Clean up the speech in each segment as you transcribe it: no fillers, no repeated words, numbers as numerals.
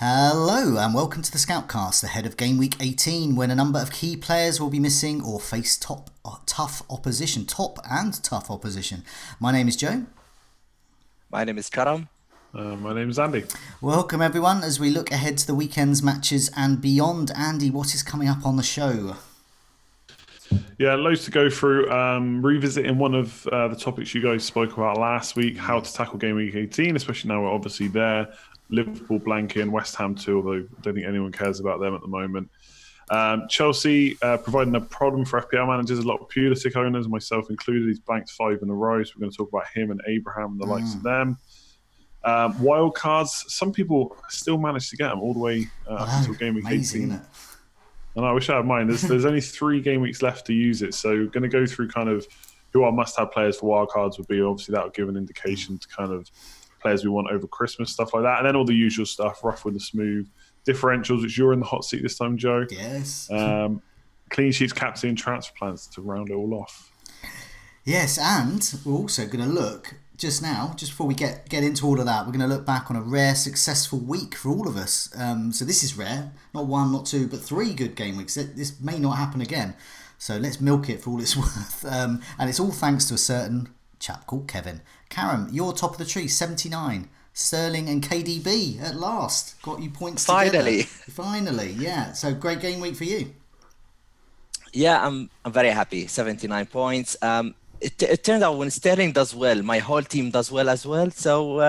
Hello and welcome to the Scoutcast ahead of Gameweek 18, when a number of key players will be missing or face top and tough opposition. My name is Joe. My name is Karam. My name is Andy. Welcome everyone as we look ahead to the weekend's matches and beyond. Andy, what is coming up on the show? Yeah, loads to go through. Revisiting one of the topics you guys spoke about last week, how to tackle Gameweek 18, especially now we're obviously there. Liverpool blanking, West Ham too, although I don't think anyone cares about them at the moment. Chelsea providing a problem for FPL managers, a lot of Pulisic owners, myself included. He's blanked 5 in a row, so we're going to talk about him and Abraham and the likes of them. Wildcards, some people still manage to get them all the way up until Game Week 18. Isn't it? And I wish I had mine. There's only 3 game weeks left to use it, so we're going to go through kind of who our must-have players for wildcards would be. Obviously, that will give an indication to kind of players we want over Christmas, stuff like that. And then all the usual stuff, rough with the smooth. Differentials, which you're in the hot seat this time, Joe. Yes. Clean sheets, captaincy, and transfer plans to round it all off. Yes, and we're also going to look just before we get into all of that, we're going to look back on a rare, successful week for all of us. So this is rare, not 1, not 2, but 3 good game weeks. This may not happen again. So let's milk it for all it's worth. And it's all thanks to a certain chap called Kevin. Karam, you're top of the tree, 79. Sterling and KDB at last got you points together. Finally, yeah. So great game week for you. Yeah, I'm very happy. 79 points. It turned out when Sterling does well, my whole team does well as well. So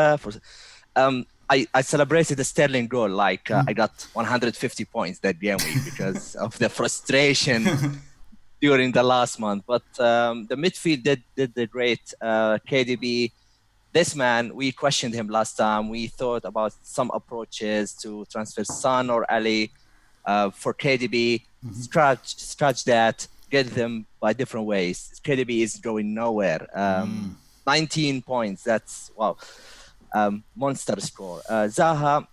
I celebrated the Sterling goal like I got 150 points that game week because of the frustration during the last month. But the midfield did great. KDB, this man, we questioned him last time. We thought about some approaches to transfer Son or Ali for KDB. Scratch that. Get them by different ways. KDB is going nowhere. 19 points. That's wow. Monster score. Zaha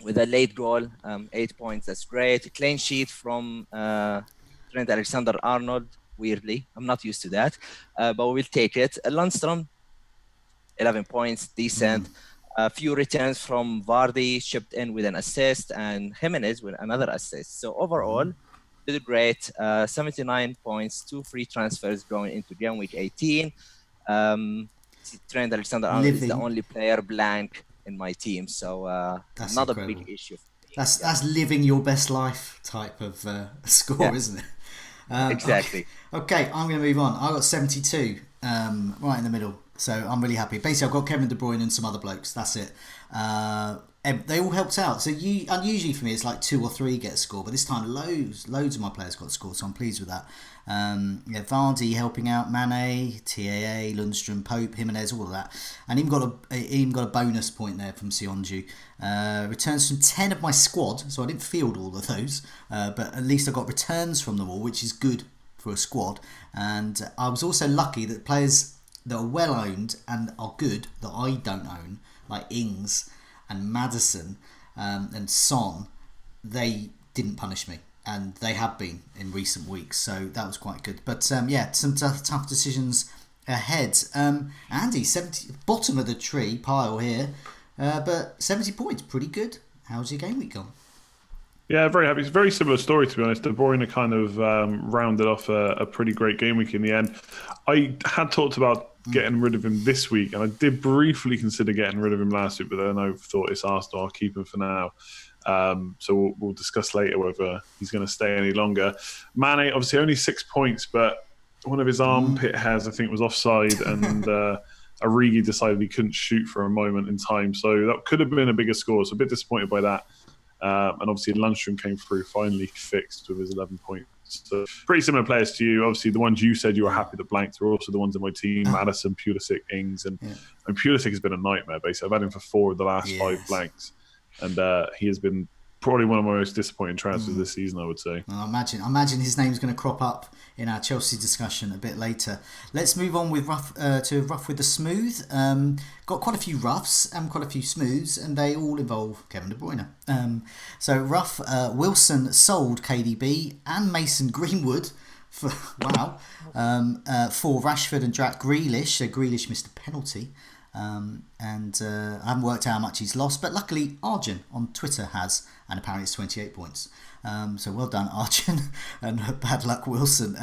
with a late goal, 8 points. That's great. Clean sheet from Trent Alexander-Arnold. Weirdly, I'm not used to that, but we'll take it. Lundstrom, 11 points, decent. A few returns from Vardy, chipped in with an assist, and Jimenez with another assist. So overall, did great. 79 points, 2 free transfers going into game week 18. Trent Alexander-Arnold is the only player blank in my team, so that's not incredible. A big issue. That's living your best life type of score, isn't it? Exactly. Okay, I'm going to move on. I got 72, right in the middle. So I'm really happy. Basically, I've got Kevin De Bruyne and some other blokes. That's it. They all helped out. So unusually for me, it's like 2 or 3 get a score, but this time loads of my players got a score. So I'm pleased with that. Vardy helping out, Mane, TAA, Lundstrom, Pope, Jimenez, all of that, and even got a bonus point there from Sionju. Returns from 10 of my squad, so I didn't field all of those, but at least I got returns from them all, which is good for a squad. And I was also lucky that players that are well owned and are good that I don't own, like Ings and Maddison and Son, they didn't punish me, and they have been in recent weeks, so that was quite good. But some tough decisions ahead. Andy, 70, bottom of the tree pile here, but 70 points, pretty good. How's your game week gone? Yeah, very happy. It's a very similar story, to be honest. De Bruyne kind of rounded off a pretty great game week in the end. I had talked about getting rid of him this week, and I did briefly consider getting rid of him last week, but then I thought it's Arsenal, I'll keep him for now. So we'll discuss later whether he's going to stay any longer. Mane, obviously only 6 points, but one of his armpit hairs, I think, was offside, and Origi decided he couldn't shoot for a moment in time. So that could have been a bigger score, so a bit disappointed by that. And obviously Lundstrom came through, finally fixed with his 11 points. So pretty similar players to you. Obviously the ones you said you were happy that blanked are also the ones in my team. Maddison, Pulisic, Ings. And Pulisic has been a nightmare, basically. I've had him for 4 of the last 5 blanks. And he has been probably one of my most disappointing transfers this season, I would say. Well, I imagine his name's going to crop up in our Chelsea discussion a bit later. Let's move on with rough with the smooth. Got quite a few roughs and quite a few smooths, and they all involve Kevin De Bruyne. So rough, Wilson sold KDB and Mason Greenwood for Rashford and Jack Grealish. So Grealish missed a penalty. And I haven't worked out how much he's lost, but luckily Arjun on Twitter has, and apparently it's 28 points. So well done, Arjun, and bad luck, Wilson.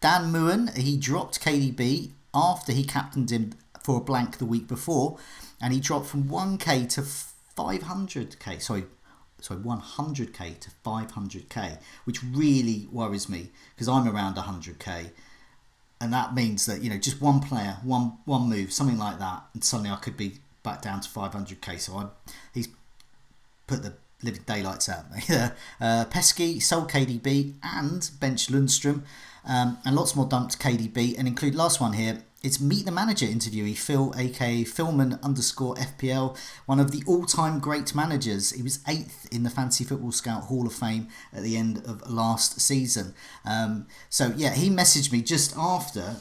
Dan Muan, he dropped KDB after he captained him for a blank the week before, and he dropped from 1k to 500k. Sorry, 100k to 500k, which really worries me because I'm around 100k, and that means that just one player, one move, something like that, and suddenly I could be back down to 500k. So he's put the living daylights out. Pesky sold KDB and benched Lundstrom, and lots more dumped KDB, and include last one here. It's Meet the Manager interviewee Phil, aka Philman_FPL, one of the all-time great managers. He was 8th in the Fantasy Football Scout Hall of Fame at the end of last season. So yeah, he messaged me just after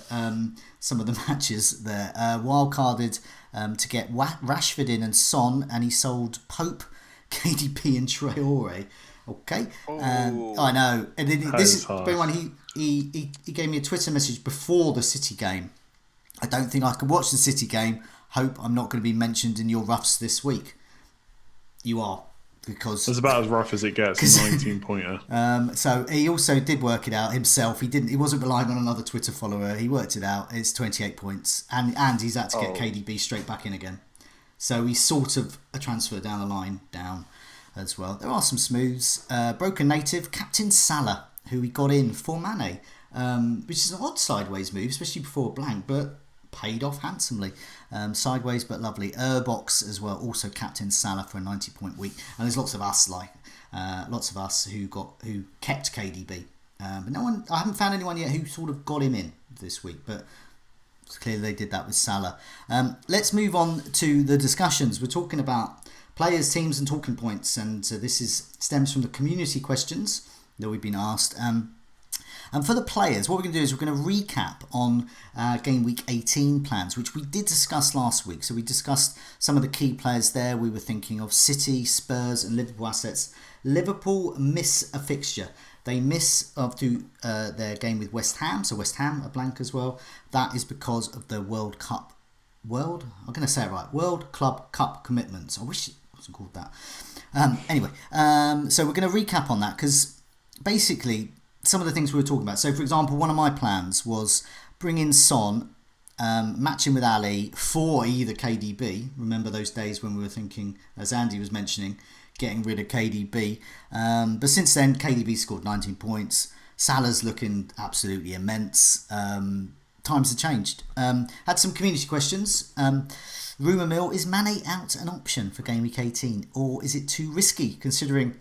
some of the matches there. Wildcarded to get Rashford in and Son, and he sold Pope, KDB and Traore. Okay, I know. And then this is one. He gave me a Twitter message before the City game. I don't think I can watch the City game. Hope I'm not going to be mentioned in your roughs this week. You are, because it's about as rough as it gets. 19 pointer. So he also did work it out himself. He wasn't relying on another Twitter follower. He worked it out. It's 28 points, and he's had to get KDB straight back in again. So he's sort of a transfer down the line down as well. There are some smooths. Broken Native, Captain Salah, who he got in for Mane, which is an odd sideways move, especially before a blank, but paid off handsomely. Sideways but lovely. Urbox as well, also Captain Salah for a 90-point week. And there's lots of us who kept KDB. But no one, I haven't found anyone yet who sort of got him in this week, but clearly they did that with Salah. Let's move on to the discussions. We're talking about players, teams and talking points, and this stems from the community questions that we've been asked. And for the players, what we're going to do is we're going to recap on Game Week 18 plans, which we did discuss last week. So we discussed some of the key players there. We were thinking of City, Spurs and Liverpool assets. Liverpool miss a fixture. They miss to their game with West Ham. So West Ham are blank as well. That is because of the World Club Cup commitments. I wish it wasn't called that. So we're going to recap on that because basically some of the things we were talking about. So, for example, one of my plans was bring in Son, match him with Ali for either KDB. Remember those days when we were thinking, as Andy was mentioning, getting rid of KDB. But since then, KDB scored 19 points. Salah's looking absolutely immense. Times have changed. Had some community questions. Rumour mill, is Mane out an option for Game Week 18? Or is it too risky considering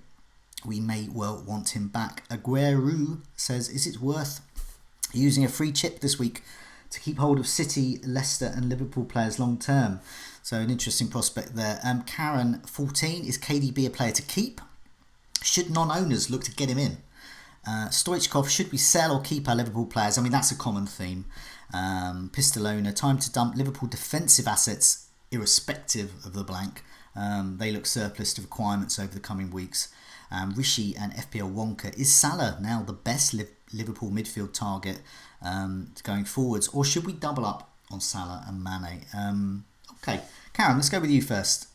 we may well want him back? Aguero says, is it worth using a free chip this week to keep hold of City, Leicester and Liverpool players long term? So an interesting prospect there. Karam 14, is KDB a player to keep? Should non-owners look to get him in? Stoichkov, should we sell or keep our Liverpool players? I mean, that's a common theme. Pistolona, time to dump Liverpool defensive assets irrespective of the blank. They look surplus to requirements over the coming weeks. Rishi and FPL Wonka, is Salah now the best Liverpool midfield target going forwards, or should we double up on Salah and Mane? Okay, Karam, let's go with you first.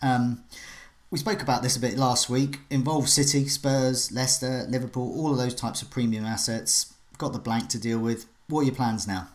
We spoke about this a bit last week. Involved City, Spurs, Leicester, Liverpool, all of those types of premium assets. Got the blank to deal with. What are your plans now?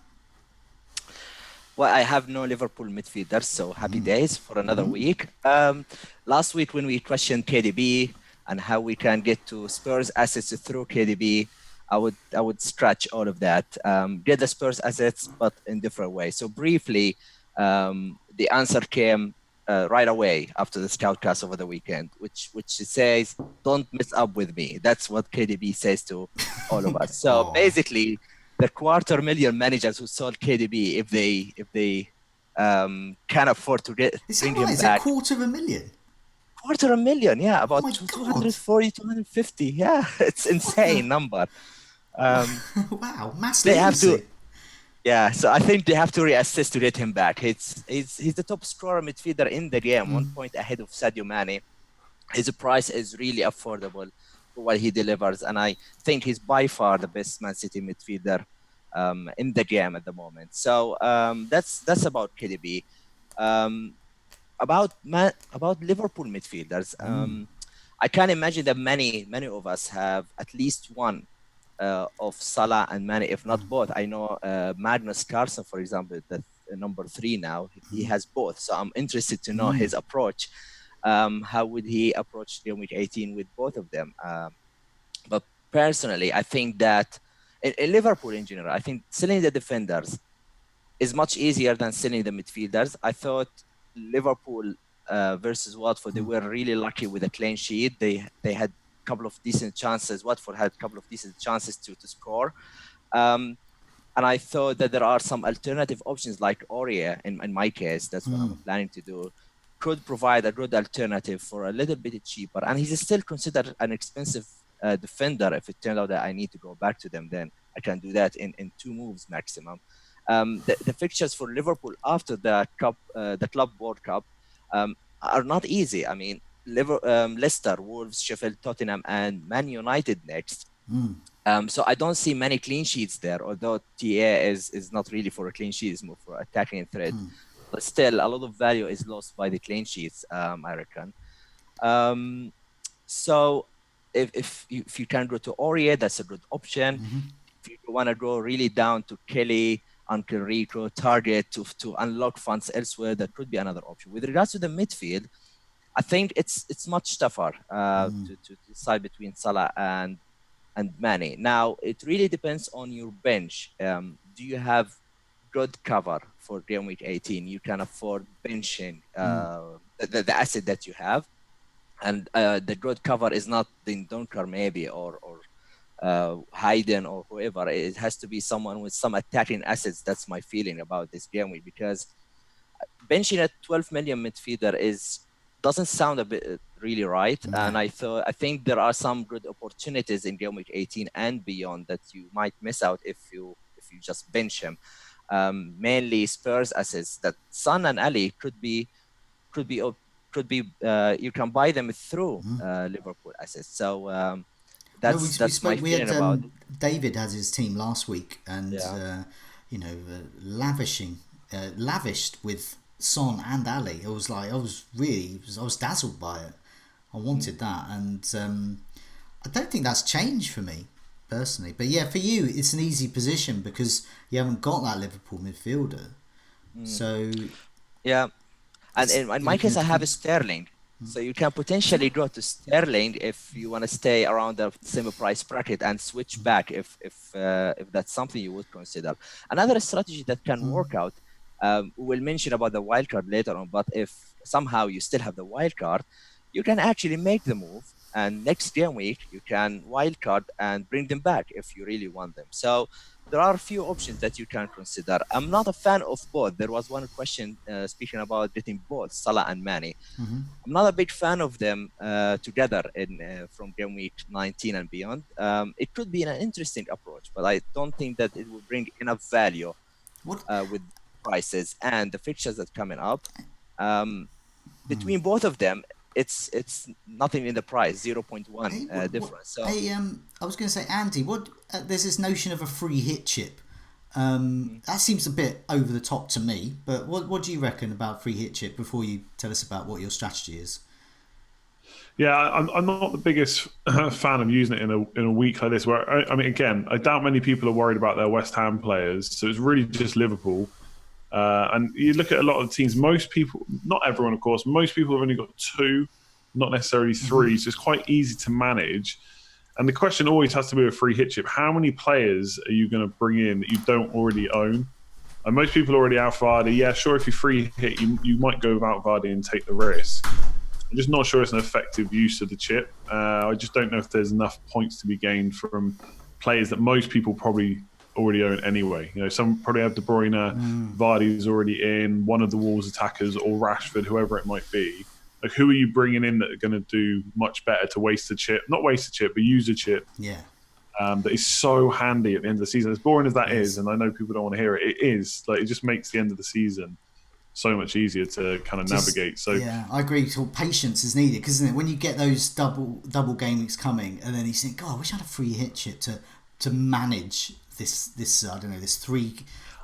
Well, I have no Liverpool midfielders, so happy days for another week. Last week when we questioned KDB and how we can get to Spurs assets through KDB, I would stretch all of that. Get the Spurs assets, but in different ways. So briefly, the answer came right away after the Scoutcast over the weekend, which says, don't mess up with me. That's what KDB says to all of us. So basically, the 250,000 managers who sold KDB, if they can afford to bring him back. Is it 250,000? 250,000, yeah, about 240, 250. Yeah, it's insane number. Wow, massive. They have to. Yeah, so I think they have to reassess to get him back. He's the top scorer midfielder in the game, 1 point ahead of Sadio Mane. His price is really affordable for what he delivers, and I think he's by far the best Man City midfielder in the game at the moment. So that's about KDB. About Liverpool midfielders, I can imagine that many of us have at least one of Salah and Mane, if not both. I know Magnus Carlsen, for example, that number 3 now, he has both. So I'm interested to know his approach. How would he approach GW18 with both of them? But personally, I think that in Liverpool in general, I think selling the defenders is much easier than selling the midfielders. I thought Liverpool versus Watford, they were really lucky with a clean sheet. They had a couple of decent chances. Watford had a couple of decent chances to score. And I thought that there are some alternative options like Aurier, in my case, that's what I'm planning to do, could provide a good alternative for a little bit cheaper. And he's still considered an expensive defender. If it turned out that I need to go back to them, then I can do that in 2 moves maximum. The fixtures for Liverpool after the Club World Cup are not easy. I mean, Leicester, Wolves, Sheffield, Tottenham, and Man United next. So I don't see many clean sheets there, although TA is not really for a clean sheet, it's more for attacking threat. But still, a lot of value is lost by the clean sheets, I reckon. So if you can go to Aurier, that's a good option. If you want to go really down to Kelly, Uncle Rico, Target to unlock funds elsewhere, that could be another option. With regards to the midfield, I think it's much tougher to decide between Salah and Mane. Now, it really depends on your bench. Do you have good cover for game week 18? You can afford benching the asset that you have. And the good cover is not Dendoncker maybe or Hayden or whoever. It has to be someone with some attacking assets. That's my feeling about this game week, because benching a 12 million midfielder doesn't sound a bit really right. And I think there are some good opportunities in game week 18 and beyond that you might miss out if you just bench him. Mainly Spurs assets that Son and Ali could be you can buy them through Liverpool assets. So that's my feeling about it. David has his team last week, and lavished with Son and Ali. I was dazzled by it. I wanted that, and I don't think that's changed for me personally. But yeah, for you, it's an easy position because you haven't got that Liverpool midfielder. So yeah, and in my case, I have a Sterling. So you can potentially go to Sterling if you want to stay around the same price bracket and switch back if that's something you would consider. Another strategy that can work out, we'll mention about the wildcard later on, but if somehow you still have the wildcard, you can actually make the move, and next game week you can wildcard and bring them back if you really want them. So there are a few options that you can consider. I'm not a fan of both. There was one question speaking about getting both Salah and Mane. I'm not a big fan of them together from game week 19 and beyond. It could be an interesting approach, but I don't think that it will bring enough value with prices and the fixtures that are coming up. Between both of them, it's nothing in the price, 0.1 difference. So I was going to say, Andy, there's this notion of a free hit chip. That seems a bit over the top to me, but what do you reckon about free hit chip before you tell us about what your strategy is? Yeah, I'm not the biggest fan of using it in a week like this, where I mean, again, I doubt many people are worried about their West Ham players, so it's really just Liverpool. And you look at a lot of the teams, most people, not everyone of course, most people have only got 2, not necessarily 3, so it's quite easy to manage. And the question always has to be a free hit chip. How many players are you going to bring in that you don't already own? And most people already have Vardy. Yeah, sure, if you free hit, you might go without Vardy and take the risk. I'm just not sure it's an effective use of the chip. I just don't know if there's enough points to be gained from players that most people probably already own anyway. Some probably have De Bruyne, Vardy's already in, one of the Wolves attackers, or Rashford, whoever it might be. Like, who are you bringing in that are going to do much better to waste a chip? Not waste a chip, but use a chip. Yeah. That is so handy at the end of the season. As boring as that is, and I know people don't want to hear it, it is. Like, it just makes the end of the season so much easier to kind of navigate. So yeah, I agree. So patience is needed, because isn't it, when you get those double game weeks coming, and then you think, God, I wish I had a free hit chip to manage this I don't know, this 3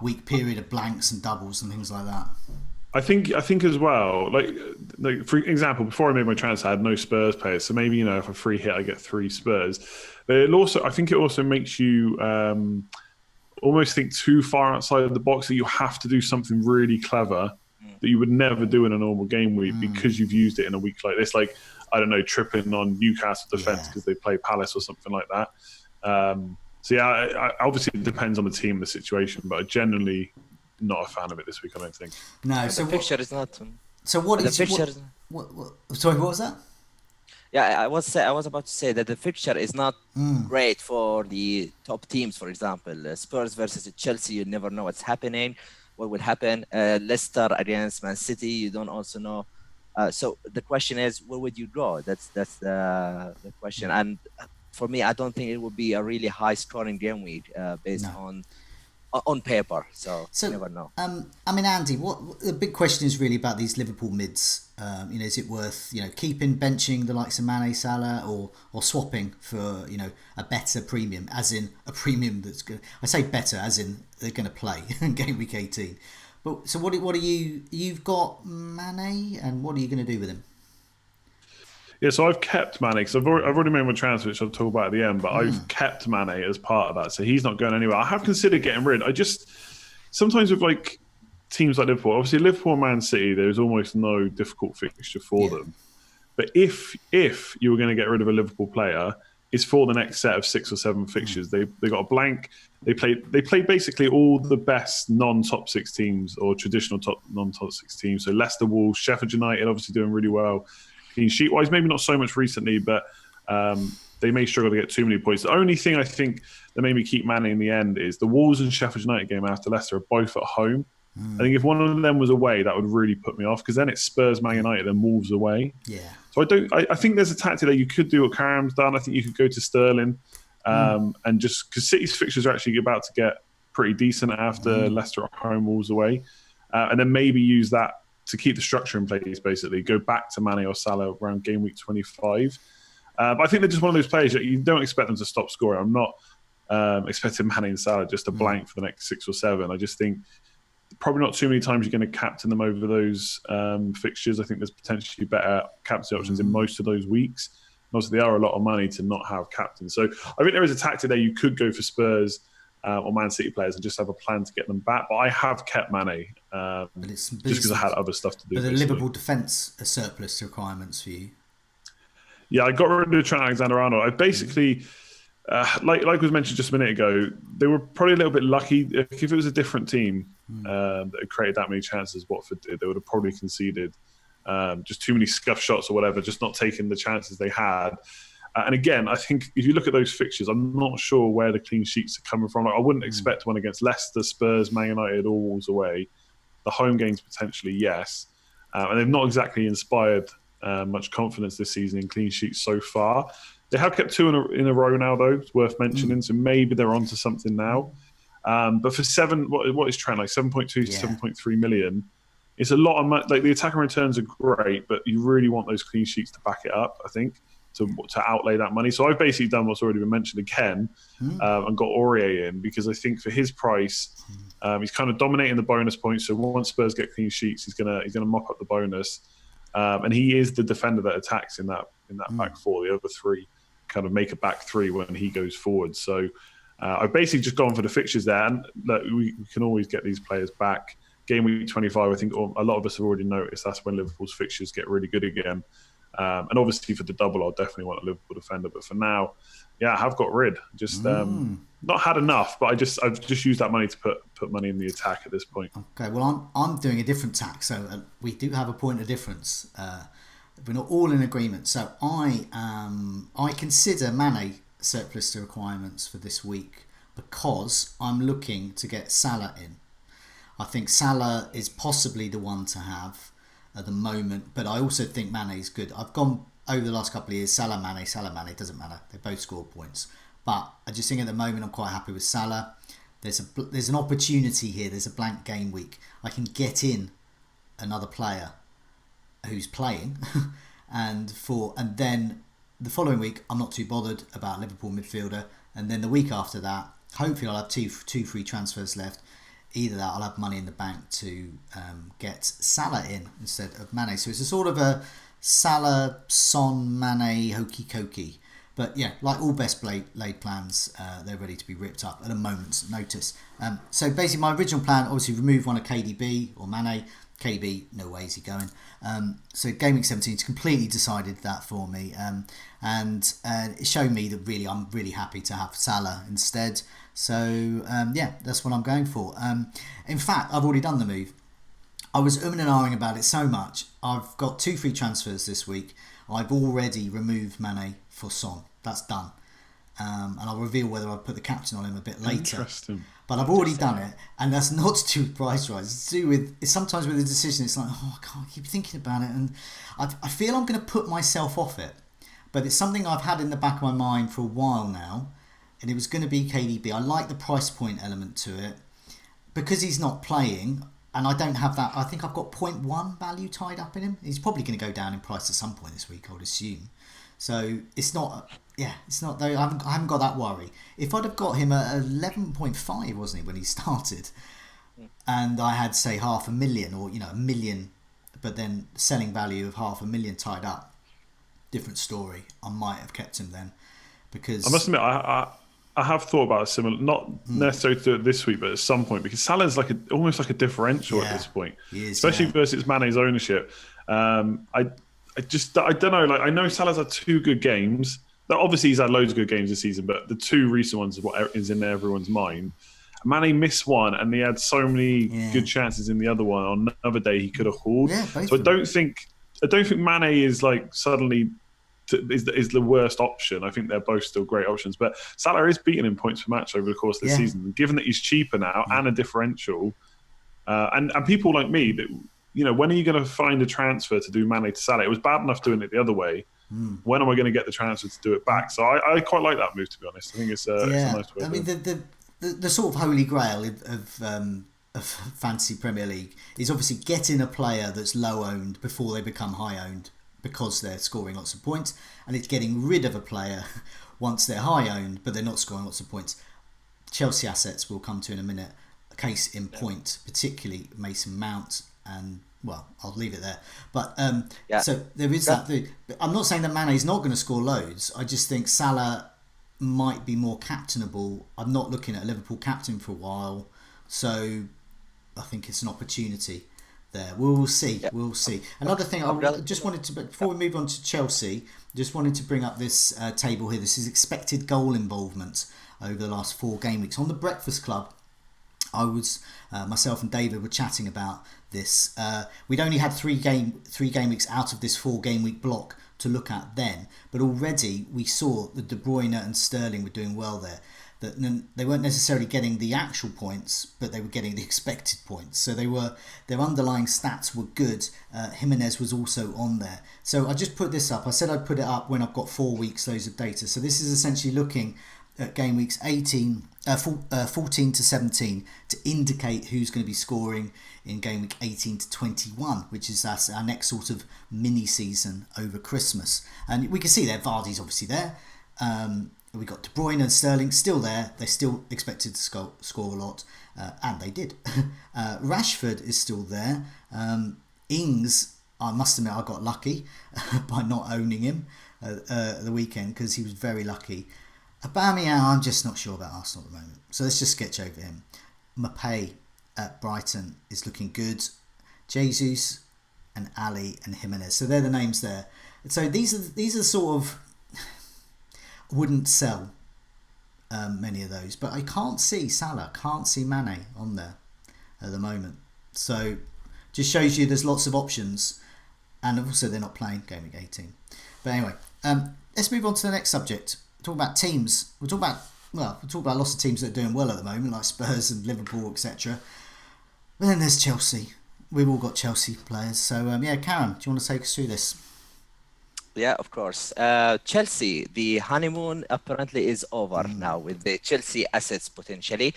week period of blanks and doubles and things like that. I think as well, like for example, before I made my transfer, I had no Spurs players, so maybe if a free hit, I get 3 Spurs. But I think it also makes you almost think too far outside of the box, that you have to do something really clever that you would never do in a normal game week because you've used it in a week like this. Like, I don't know, tripling on Newcastle defence because they play Palace or something like that. So yeah, obviously it depends on the team and the situation, but I'm generally not a fan of it this week, I don't think. No, The picture is not. So what The is fixture? sorry, what was that? Yeah, I was about to say that the fixture is not great for the top teams. For example, Spurs versus Chelsea, you never know what's happening, what will happen. Leicester against Man City, you don't also know. So the question is, where would you go? That's the question. And for me, I don't think it would be a really high scoring game week based on paper. So you never know. I mean, Andy, what the big question is really about these Liverpool mids. Is it worth keeping, benching the likes of Mane, Salah, or swapping for a better premium, as in a premium that's good. I say better as in they're going to play in game week 18. But so what are you've got Mane, and what are you going to do with him? Yeah, so I've kept Mane because I've already made my transfer, which I'll talk about at the end. But I've kept Mane as part of that, so he's not going anywhere. I have considered getting rid. I just sometimes with like teams like Liverpool, obviously Liverpool and Man City, there's almost no difficult fixture for them. But if you were going to get rid of a Liverpool player, it's for the next set of 6 or 7 fixtures. They got a blank. They play basically all the best non-top 6 teams or traditional non-top 6 teams. So Leicester, Wolves, Sheffield United, obviously doing really well. Clean sheet wise, maybe not so much recently, but they may struggle to get too many points. The only thing I think that made me keep Mane in the end is the Wolves and Sheffield United game after Leicester are both at home. I think if one of them was away, that would really put me off, because then it's Spurs, Man United, and Wolves away. Yeah. So I think there's a tactic that you could do what Karam's done. I think you could go to Sterling, and just because City's fixtures are actually about to get pretty decent after Leicester at home, Wolves away, and then maybe use that to keep the structure in place. Basically, go back to Mane or Salah around game week 25. But I think they're just one of those players that you don't expect them to stop scoring. I'm not expecting Mane and Salah just to blank for the next 6 or 7. I just think probably not too many times you're going to captain them over those fixtures. I think there's potentially better captain options in most of those weeks. And also, they are a lot of money to not have captain. So I think there is a tactic there. You could go for Spurs or Man City players and just have a plan to get them back. But I have kept Mane just because I had other stuff to do. But the Liverpool defence are surplus requirements for you. Yeah, I got rid of Trent Alexander-Arnold. I basically... like was mentioned just a minute ago, they were probably a little bit lucky. If it was a different team that had created that many chances, Watford did, they would have probably conceded just too many scuff shots or whatever, just not taking the chances they had. And again, I think if you look at those fixtures, I'm not sure where the clean sheets are coming from. Like, I wouldn't expect one against Leicester, Spurs, Man United, or Wolves away. The home games potentially, yes. And they've not exactly inspired much confidence this season in clean sheets so far. They have kept 2 in a row now, though. It's worth mentioning. So maybe they're onto something now. But for 7, what is Trent like? 7.2 to 7.3 million. It's a lot of money. Like, the attacking returns are great, but you really want those clean sheets to back it up, I think, to outlay that money. So I've basically done what's already been mentioned again, and got Aurier in, because I think for his price, he's kind of dominating the bonus points. So once Spurs get clean sheets, he's gonna mop up the bonus, and he is the defender that attacks in that back 4. The other 3 kind of make a back 3 when he goes forward. So I've basically just gone for the fixtures there, and we can always get these players back. Game week 25, I think a lot of us have already noticed that's when Liverpool's fixtures get really good again. And obviously for the double, I'll definitely want a Liverpool defender. But for now, I have got rid. Just not had enough, but I've just used that money to put money in the attack at this point. Okay, well I'm doing a different tack, so we do have a point of difference. We're not all in agreement. So I consider Mane surplus to requirements for this week because I'm looking to get Salah in. I think Salah is possibly the one to have at the moment, but I also think Mane is good. I've gone over the last couple of years, Salah, Mane, it doesn't matter. They both score points. But I just think at the moment I'm quite happy with Salah. There's an opportunity here. There's a blank game week. I can get in another player who's playing, and then the following week I'm not too bothered about Liverpool midfielder, and then the week after that, hopefully I'll have two free transfers left. either that, I'll have money in the bank to get Salah in instead of Mane. So it's a sort of a Salah, Son, Mane, hokey cokey. But yeah, like all best laid plans, they're ready to be ripped up at a moment's notice. So basically, my original plan, obviously, remove one of KDB or Mane. KDB, no way is he going. So Gameweek 17 has completely decided that for me. And it showed me that really, I'm really happy to have Salah instead. So yeah, that's what I'm going for. In fact, I've already done the move. I was umming and ahhing about it so much. I've got 2 free transfers this week. I've already removed Mane for Son. That's done. And I'll reveal whether I put the captain on him a bit later. Interesting. But I've already done it, and that's not to do with price rise. It's to do with, it's sometimes with the decision, it's like, oh, I can't keep thinking about it, and I feel I'm going to put myself off it. But it's something I've had in the back of my mind for a while now, and it was going to be KDB. I like the price point element to it. Because he's not playing, and I don't have that, I think I've got 0.1 value tied up in him. He's probably going to go down in price at some point this week, I would assume. So it's not, though, I haven't got that worry. If I'd have got him at 11.5, wasn't he, when he started, and I had, say, 500,000 or, $1 million, but then selling value of 500,000 tied up, different story. I might have kept him then, because I must admit, I have thought about a similar, not necessarily to do it this week, but at some point, because Salah's almost like a differential at this point, he is, especially versus Mane's ownership. I don't know. Like, I know Salah's had 2 good games. Obviously, he's had loads of good games this season, but the 2 recent ones is what is in everyone's mind. Mane missed one, and he had so many good chances in the other one. On another day, he could have hauled. Yeah, so I don't think Mane is like suddenly is the worst option. I think they're both still great options, but Salah is beating in points per match over the course of the season. And given that he's cheaper now and a differential, and people like me that. When are you going to find a transfer to do Mane to Salah? It was bad enough doing it the other way. When am I going to get the transfer to do it back? So I quite like that move, to be honest. I think it's a nice way. I mean, the sort of holy grail of fantasy Premier League is obviously getting a player that's low owned before they become high owned because they're scoring lots of points, and it's getting rid of a player once they're high owned but they're not scoring lots of points. Chelsea assets we'll come to in a minute. A case in point, particularly Mason Mount. And well, I'll leave it there. But so there is that. I'm not saying that Mane's not going to score loads. I just think Salah might be more captainable. I'm not looking at a Liverpool captain for a while, so I think it's an opportunity there. We'll see. Yeah. We'll see. Another thing, I just wanted to, before we move on to Chelsea, just wanted to bring up this table here. This is expected goal involvement over the last 4 game weeks on the Breakfast Club. I was myself and David were chatting about this. We'd only had 3 game weeks out of this 4 game week block to look at then, but already we saw that De Bruyne and Sterling were doing well there. That they weren't necessarily getting the actual points, but they were getting the expected points. So their underlying stats were good. Jimenez was also on there. So I just put this up. I said I'd put it up when I've got 4 weeks loads of data. So this is essentially looking at game weeks 14 to 17 to indicate who's going to be scoring in game week 18 to 21, which is our next sort of mini season over Christmas. And we can see there, Vardy's obviously there. We got De Bruyne and Sterling still there. They're still expected to score a lot, and they did. Rashford is still there. Ings, I must admit, I got lucky by not owning him the weekend because he was very lucky. Aubameyang, I'm just not sure about Arsenal at the moment. So let's just sketch over him. Mbappé at Brighton is looking good. Jesus and Ali and Jimenez. So they're the names there. So these are sort of wouldn't sell many of those, but I can't see Salah, can't see Mane on there at the moment. So just shows you there's lots of options, and also they're not playing game week 18. But anyway, let's move on to the next subject. Talk about teams. We'll talk about lots of teams that are doing well at the moment, like Spurs and Liverpool, etc. But then there's Chelsea. We've all got Chelsea players. So Karam, do you want to take us through this? Yeah, of course. Chelsea, the honeymoon apparently is over now with the Chelsea assets potentially.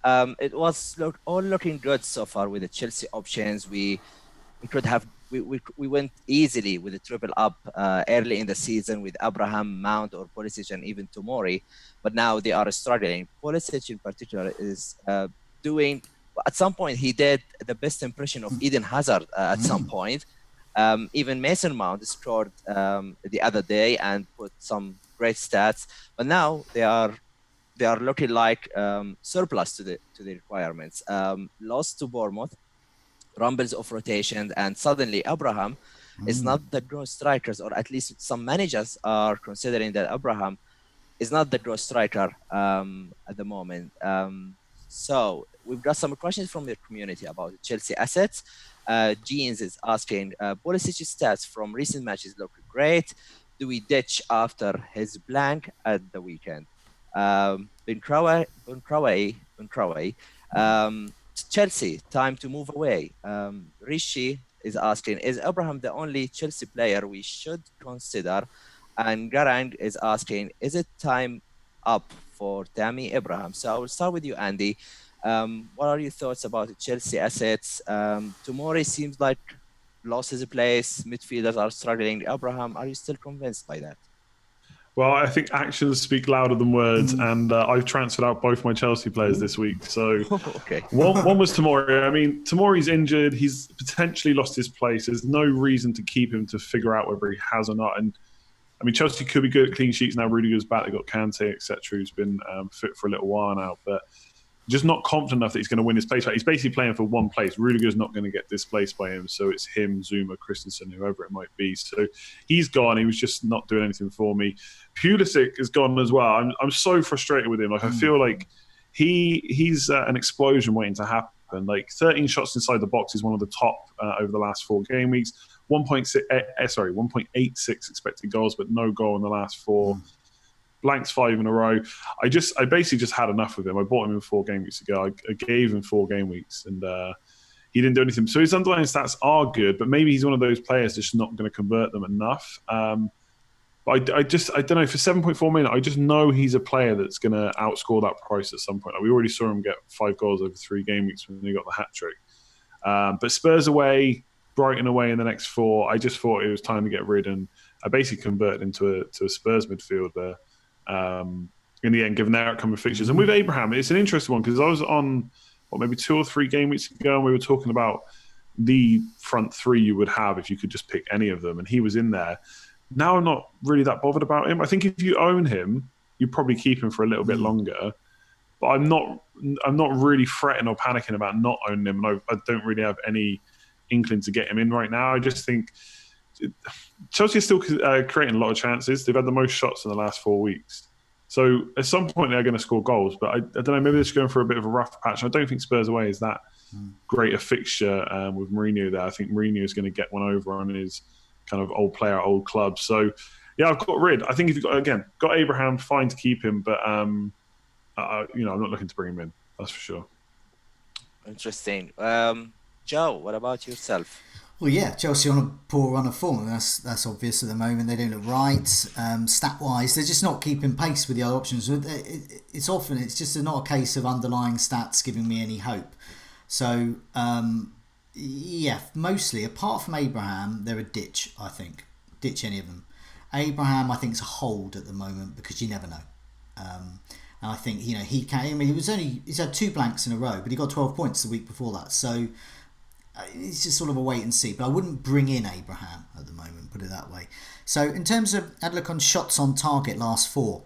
It was all looking good so far with the Chelsea options. We went easily with the triple up early in the season with Abraham, Mount, or Pulisic, and even Tomori. But now they are struggling. Pulisic in particular is doing at some point he did the best impression of Eden Hazard at some point. Even Mason Mount scored the other day and put some great stats, but now they are looking like surplus to the requirements. Lost to Bournemouth, rumbles of rotation, and suddenly Abraham is not the growth strikers, or at least some managers are considering that Abraham is not the growth striker at the moment. So we've got some questions from the community about Chelsea assets. Jeans is asking, Pulisic's stats from recent matches look great. Do we ditch after his blank at the weekend? Bunkraway, Chelsea, time to move away. Rishi is asking, is Abraham the only Chelsea player we should consider? And Garang is asking, is it time up for Tammy Abraham? So I will start with you, Andy. What are your thoughts about the Chelsea assets? Tomori seems like lost his place. Midfielders are struggling. Abraham, are you still convinced by that? Well, I think actions speak louder than words, and I've transferred out both my Chelsea players this week. So okay. one was Tomori. I mean, Tomori's injured. He's potentially lost his place. There's no reason to keep him to figure out whether he has or not. And I mean, Chelsea could be good at clean sheets now. Rudiger's back. They've got Kante, etc., who's been fit for a little while now. But just not confident enough that he's going to win his place. He's basically playing for one place. Rudiger's not going to get displaced by him. So it's him, Zuma, Christensen, whoever it might be. So he's gone. He was just not doing anything for me. Pulisic is gone as well. I'm so frustrated with him. Like I feel like he's an explosion waiting to happen. Like 13 shots inside the box is one of the top over the last 4 game weeks. 1.86 expected goals, but no goal in the last 4. Blanks 5 in a row. I basically just had enough of him. I bought him in 4 game weeks ago. I gave him 4 game weeks, and he didn't do anything. So his underlying stats are good, but maybe he's one of those players that's just not going to convert them enough. But I don't know. For 7.4 million, I just know he's a player that's going to outscore that price at some point. Like we already saw him get 5 goals over 3 game weeks when he got the hat trick. But Spurs away, Brighton away in the next 4. I just thought it was time to get rid, and I basically converted into a Spurs midfielder. In the end, given their outcome of fixtures. And with Abraham, it's an interesting one because I was on maybe 2 or 3 game weeks ago, and we were talking about the front 3 you would have if you could just pick any of them, and he was in there. Now I'm not really that bothered about him. I think if you own him, you probably keep him for a little bit longer. But I'm not really fretting or panicking about not owning him, and I don't really have any inkling to get him in right now. I just think Chelsea is still creating a lot of chances. They've had the most shots in the last 4 weeks. So at some point they're going to score goals. But I don't know, maybe they're just going for a bit of a rough patch. I don't think Spurs away is that great a fixture with Mourinho there. I think Mourinho is going to get one over on his kind of old player, old club. So, yeah, I've got rid. I think if you've got Abraham, fine to keep him. But, I'm not looking to bring him in. That's for sure. Interesting. Joe, what about yourself? Well, yeah, Chelsea on a poor run of form. That's obvious at the moment. They don't look right. Stat-wise, they're just not keeping pace with the other options. It's just not a case of underlying stats giving me any hope. So, mostly, apart from Abraham, they're a ditch, I think. Ditch any of them. Abraham, I think, is a hold at the moment because you never know. And I think, he can. I mean, he's had 2 blanks in a row, but he got 12 points the week before that. So, it's just sort of a wait and see, but I wouldn't bring in Abraham at the moment, put it that way. So in terms of, I'd look on shots on target last 4.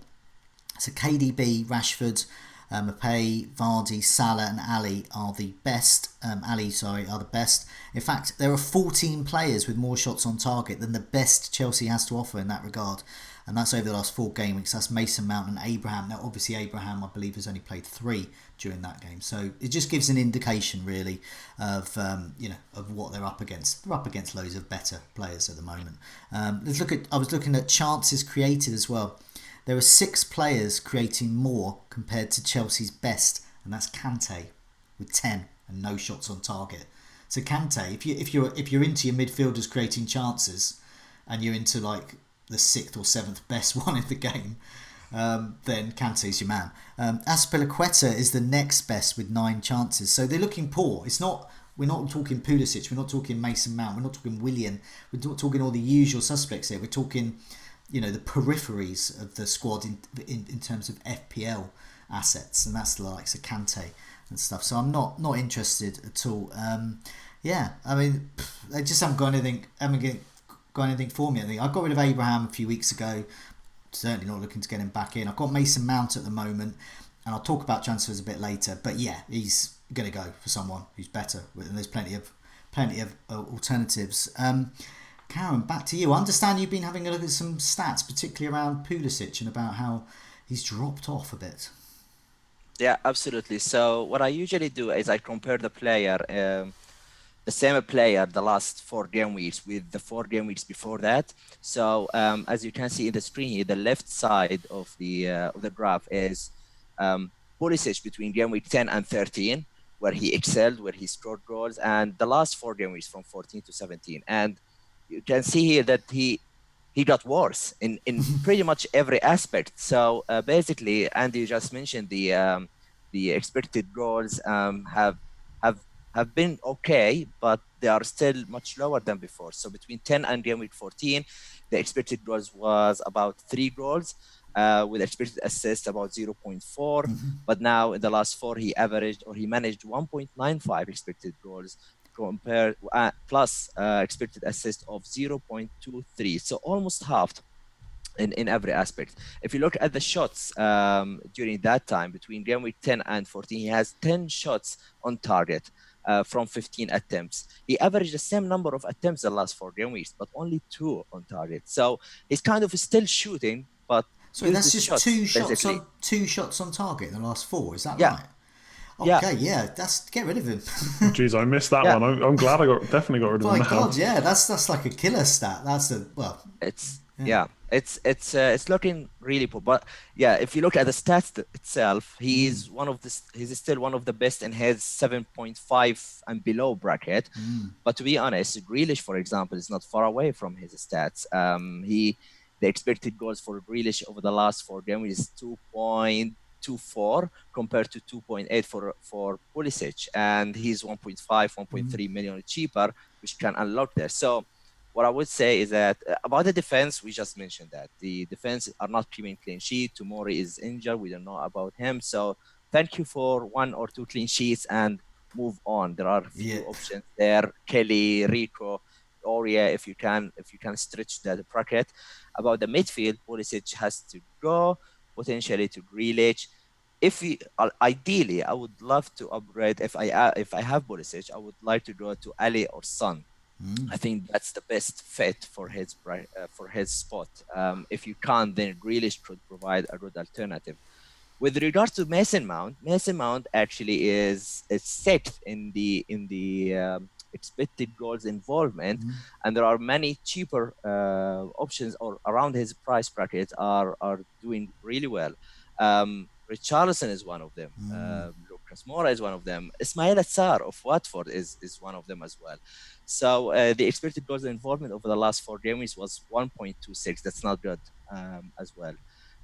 So KDB, Rashford, Mbappe, Vardy, Salah and Ali are the best. Are the best. In fact, there are 14 players with more shots on target than the best Chelsea has to offer in that regard. And that's over the last 4 game weeks. That's Mason Mount and Abraham. Now, obviously, Abraham, I believe, has only played 3 during that game. So it just gives an indication, really, of of what they're up against. They're up against loads of better players at the moment. I was looking at chances created as well. There are 6 players creating more compared to Chelsea's best, and that's Kante with 10 and no shots on target. So Kante, if you're into your midfielders creating chances, and you're into like the 6th or 7th best one in the game, then Kante's your man. Azpilicueta is the next best with 9 chances. So they're looking poor. We're not talking Pulisic, we're not talking Mason Mount, we're not talking Willian, we're not talking all the usual suspects here. We're talking, the peripheries of the squad in terms of FPL assets, and that's the likes of Kante. and stuff. So I'm not interested at all. Yeah, I mean, they just haven't got anything. Got anything for me. I think I got rid of Abraham a few weeks ago. Certainly not looking to get him back in. I've got Mason Mount at the moment, and I'll talk about transfers a bit later. But yeah, he's going to go for someone who's better, and there's plenty of alternatives. Karam, back to you. I understand you've been having a look at some stats, particularly around Pulisic, and about how he's dropped off a bit. Yeah, absolutely. So what I usually do is I compare the player, the same player, the last 4 game weeks with the 4 game weeks before that. So as you can see in the screen here, the left side of the graph is Pulisic between game week 10 and 13, where he excelled, where he scored goals, and the last 4 game weeks from 14 to 17. And you can see here that he got worse in pretty much every aspect. So basically, Andy just mentioned the expected goals have been okay, but they are still much lower than before. So between 10 and game week 14, the expected goals was about 3 goals, with expected assists about 0.4. But now in the last 4, he managed 1.95 expected goals, compared plus expected assist of 0.23, so almost halved in every aspect. If you look at the shots during that time, between game week 10 and 14, he has 10 shots on target from 15 attempts. He averaged the same number of attempts the last 4 game weeks, but only 2 on target. So he's kind of still shooting, but so that's just shots, two shots on target in the last 4. Is that right? Okay, that's get rid of him. Jeez, I missed that one. I'm glad I definitely got rid of him. My God, yeah, that's like a killer stat. It's looking really poor. But yeah, if you look at the stats itself, he's still one of the best in his 7.5 and below bracket. But to be honest, Grealish, for example, is not far away from his stats. The expected goals for Grealish over the last 4 games is 2.24 compared to 2.8 for Pulisic, and he's 1.3 million cheaper, which can unlock there. So what I would say is that about the defense, we just mentioned that the defense are not keeping clean sheet. Tomori is injured. We don't know about him. So thank you for 1 or 2 clean sheets and move on. There are a few options there. Kelly, Rico, Oria, if you can stretch that bracket. About the midfield, Pulisic has to go potentially to Grealish. Ideally, I would love to upgrade. If I have Pulisic, I would like to go to Ali or Son. I think that's the best fit for his spot. If you can't, then Grealish could provide a good alternative. With regards to Mason Mount actually is 6th in the expected goals involvement, and there are many cheaper options or around his price bracket are doing really well. Richarlison is one of them. Lucas Moura is one of them. Ismail Assar of Watford is one of them as well. So the expected goals involvement over the last 4 games was 1.26. That's not good as well.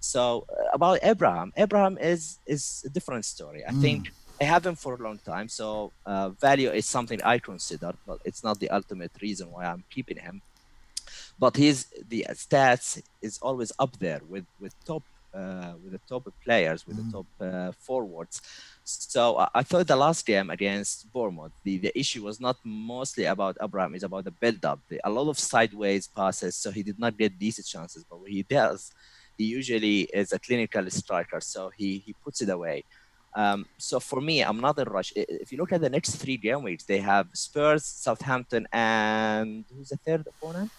So about Abraham is a different story. I think I have him for a long time, so value is something I consider, but it's not the ultimate reason why I'm keeping him. But the stats is always up there with the top players, with the top forwards. So I thought the last game against Bournemouth, the issue was not mostly about Abraham, it's about the build-up. A lot of sideways passes, so he did not get decent chances. But when he does, he usually is a clinical striker, so he puts it away. So for me, I'm not in a rush. If you look at the next 3 game weeks, they have Spurs, Southampton, and who's the third opponent?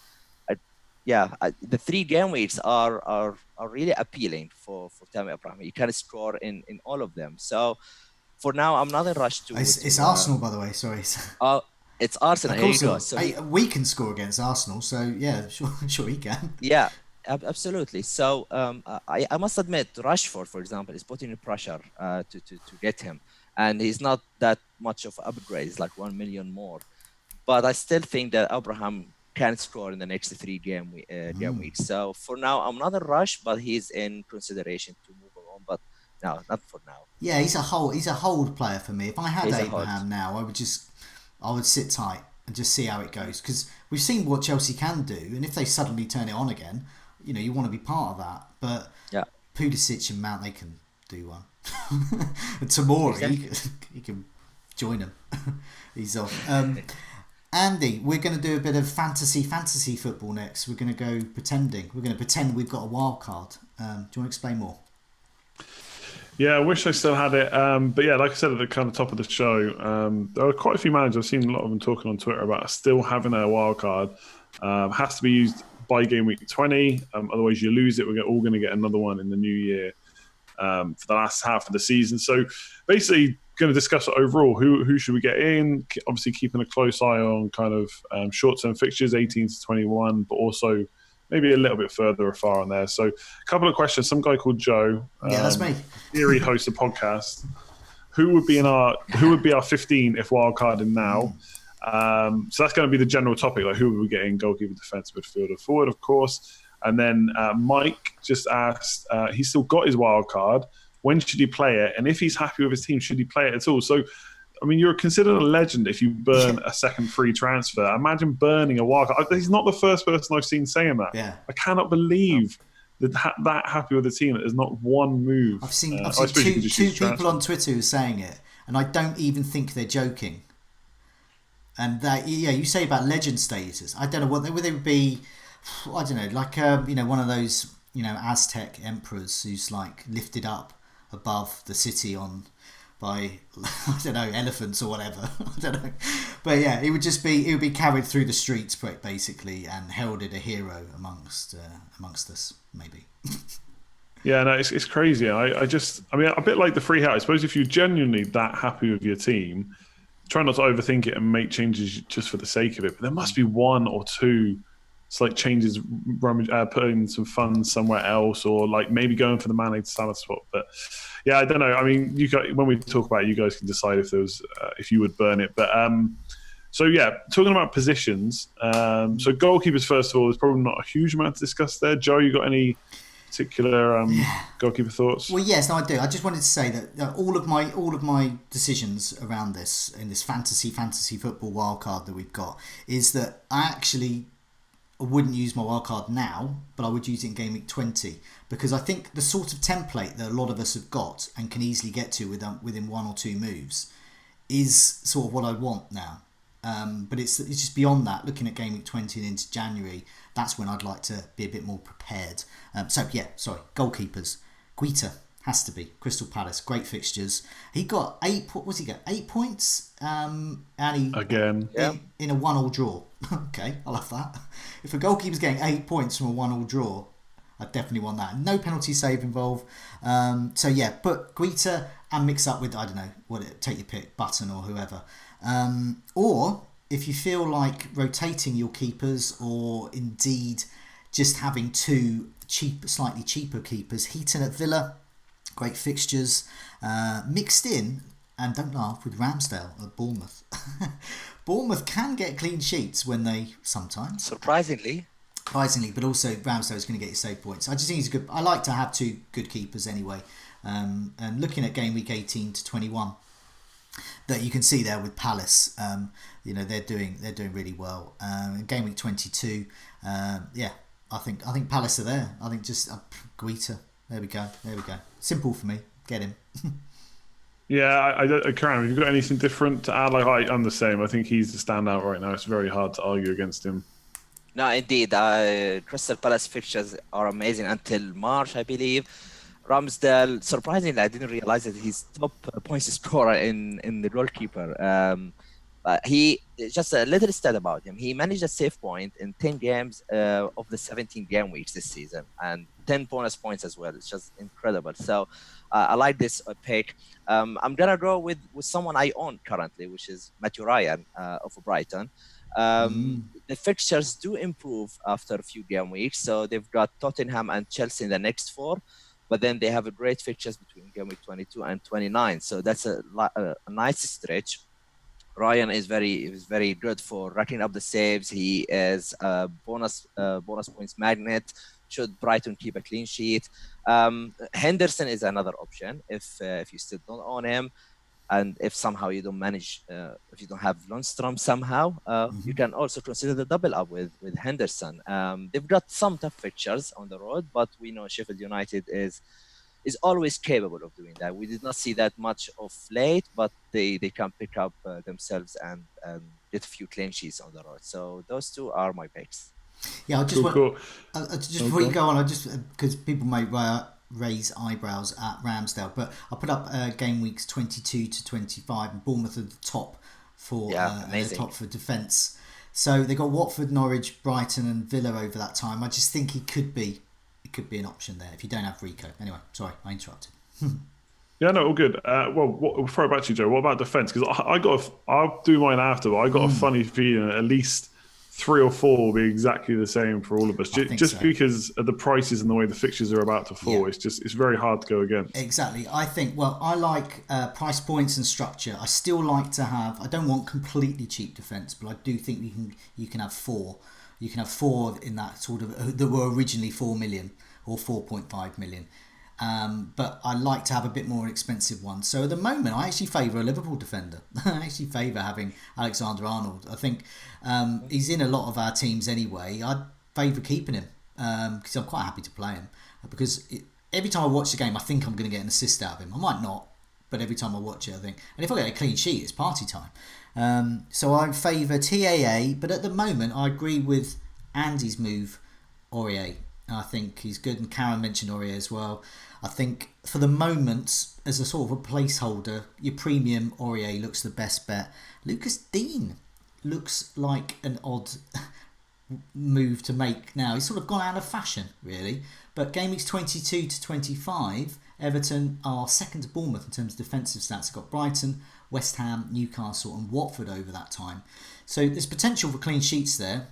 The 3 game weeks are really appealing for Tammy Abraham. You can score in all of them. So for now, I'm not in a rush to. It's Arsenal, by the way. Sorry. It's Arsenal. Here you go. So we can score against Arsenal, so yeah, sure he can. Yeah. Absolutely. So I must admit, Rashford, for example, is putting pressure to get him, and he's not that much of an upgrade. It's like 1 million more, but I still think that Abraham can score in the next 3 game weeks. So for now, I'm not in a rush, but he's in consideration to move on. But no, not for now. Yeah, he's a hold player for me. If I had Abraham now, I would sit tight and just see how it goes, because we've seen what Chelsea can do, and if they suddenly turn it on again, you want to be part of that. But Pulisic and Mount, do one. And tomorrow he can join him. He's off. Andy, we're going to do a bit of fantasy football next. We're going to go pretending. We're going to pretend we've got a wild card. Do you want to explain more? Yeah, I wish I still had it. But yeah, like I said at the kind of top of the show, there are quite a few managers. I've seen a lot of them talking on Twitter about still having a wild card. Has to be used by game week 20. Otherwise, you lose it. We're all going to get another one in the new year for the last half of the season. So basically, going to discuss overall who should we get in. Obviously, keeping a close eye on kind of short-term fixtures, 18 to 21, but also maybe a little bit further afar on there. So a couple of questions. Some guy called Joe. Yeah, that's me. Theory hosts a podcast. Who would be our 15 if wildcarding now? So that's going to be the general topic. Like, who would we get in? Goalkeeper, defensive midfielder, forward, of course. And then Mike just asked, he's still got his wild card. When should he play it? And if he's happy with his team, should he play it at all? So, I mean, you're considered a legend if you burn a second free transfer. Imagine burning a wild card. He's not the first person I've seen saying that. Yeah. I cannot believe that happy with the team that there's not one move. I've seen two people on Twitter who are saying it, and I don't even think they're joking. And that, you say about legend status. I don't know what they would be. I don't know, like one of those Aztec emperors who's like lifted up above the city by I don't know, elephants or whatever. I don't know, but yeah, it would be carried through the streets basically and heralded a hero amongst us, maybe. Yeah, no, it's crazy. I mean, a bit like the free hit. I suppose if you're genuinely that happy with your team, try not to overthink it and make changes just for the sake of it. But there must be one or two slight changes, putting some funds somewhere else, or like maybe going for the Man United Salah spot. But yeah, I don't know. I mean, when we talk about it, you guys can decide if you would burn it. But so yeah, talking about positions. So goalkeepers first of all, there's probably not a huge amount to discuss there. Joe, you got any particular goalkeeper thoughts? Well, yes, no, I do. I just wanted to say that all of my decisions around this in this fantasy football wildcard that we've got is that I wouldn't use my wildcard now, but I would use it in game week 20 because I think the sort of template that a lot of us have got and can easily get to within one or two moves is sort of what I want now. But it's just beyond that. Looking at game week 20 and into January, that's when I'd like to be a bit more prepared. Goalkeepers. Guita has to be. Crystal Palace, great fixtures. He got 8 points. And he again in a 1-1 draw. Okay, I love that. If a goalkeeper's getting 8 points from a 1-1 draw, I definitely want that. No penalty save involved. Put Guita and mix up with, I don't know, take your pick, Button or whoever. Or if you feel like rotating your keepers, or indeed just having two slightly cheaper keepers, Heaton at Villa, great fixtures, mixed in, and don't laugh, with Ramsdale at Bournemouth. Bournemouth can get clean sheets when they sometimes. Surprisingly, but also Ramsdale is going to get you save points. I just think he's good. I like to have two good keepers anyway. And looking at game week 18 to 21, that you can see there with Palace, they're doing really well. Game week 22, I think Palace are there. I think just Guita. There we go. Simple for me. Get him. Yeah, Karam, have you got anything different to add? Like, I'm the same. I think he's the standout right now. It's very hard to argue against him. No, indeed. Crystal Palace fixtures are amazing until March, I believe. Ramsdale, surprisingly, I didn't realize that he's top points scorer in the goalkeeper. He just a little stat about him. He managed a save point in 10 games of the 17 game weeks this season, and 10 bonus points as well. It's just incredible. So I like this pick. I'm gonna go with someone I own currently, which is Matthew Ryan of Brighton. The fixtures do improve after a few game weeks, so they've got Tottenham and Chelsea in the next 4. But then they have a great fixtures between game week 22 and 29. So that's a nice stretch. Ryan is very good for racking up the saves. He is a bonus points magnet. Should Brighton keep a clean sheet? Henderson is another option if you still don't own him, and if somehow you don't manage, if you don't have Lundstrom somehow, you can also consider the double up with Henderson. They've got some tough fixtures on the road, but we know Sheffield United is is always capable of doing that. We did not see that much of late, but they can pick up themselves and get a few clean sheets on the road. So those two are my picks. Yeah, I just Cool. just before you go on, I just because people may raise eyebrows at Ramsdale, but I put up game weeks 22 to 25, and Bournemouth at the top for defence. So they got Watford, Norwich, Brighton, and Villa over that time. I just think it could be an option there if you don't have Rico. Anyway, sorry, I interrupted. Yeah, no, all good. We'll throw it back to you, Joe. What about defence? Because I'll do mine after, but I got a funny feeling at least 3 or 4 will be exactly the same for all of us. Just because of the prices and the way the fixtures are about to fall, it's very hard to go against. Exactly. I think. Well, I like price points and structure. I still like to have. I don't want completely cheap defence, but I do think you can have 4. You can have 4 in that sort of that were originally 4 million or 4.5 million. But I like to have a bit more expensive ones. So at the moment, I actually favour a Liverpool defender. I actually favour having Alexander-Arnold. I think he's in a lot of our teams anyway. I'd favour keeping him because I'm quite happy to play him. Because every time I watch the game, I think I'm going to get an assist out of him. I might not, but every time I watch it, I think. And if I get a clean sheet, it's party time. So I favour TAA, but at the moment, I agree with Andy's move, Aurier. I think he's good, and Karam mentioned Aurier as well. I think for the moment, as a sort of a placeholder, your premium Aurier looks the best bet. Lucas Dean looks like an odd move to make now. He's sort of gone out of fashion, really. But game weeks 22 to 25, Everton are second to Bournemouth in terms of defensive stats. They've got Brighton, West Ham, Newcastle and Watford over that time. So there's potential for clean sheets there.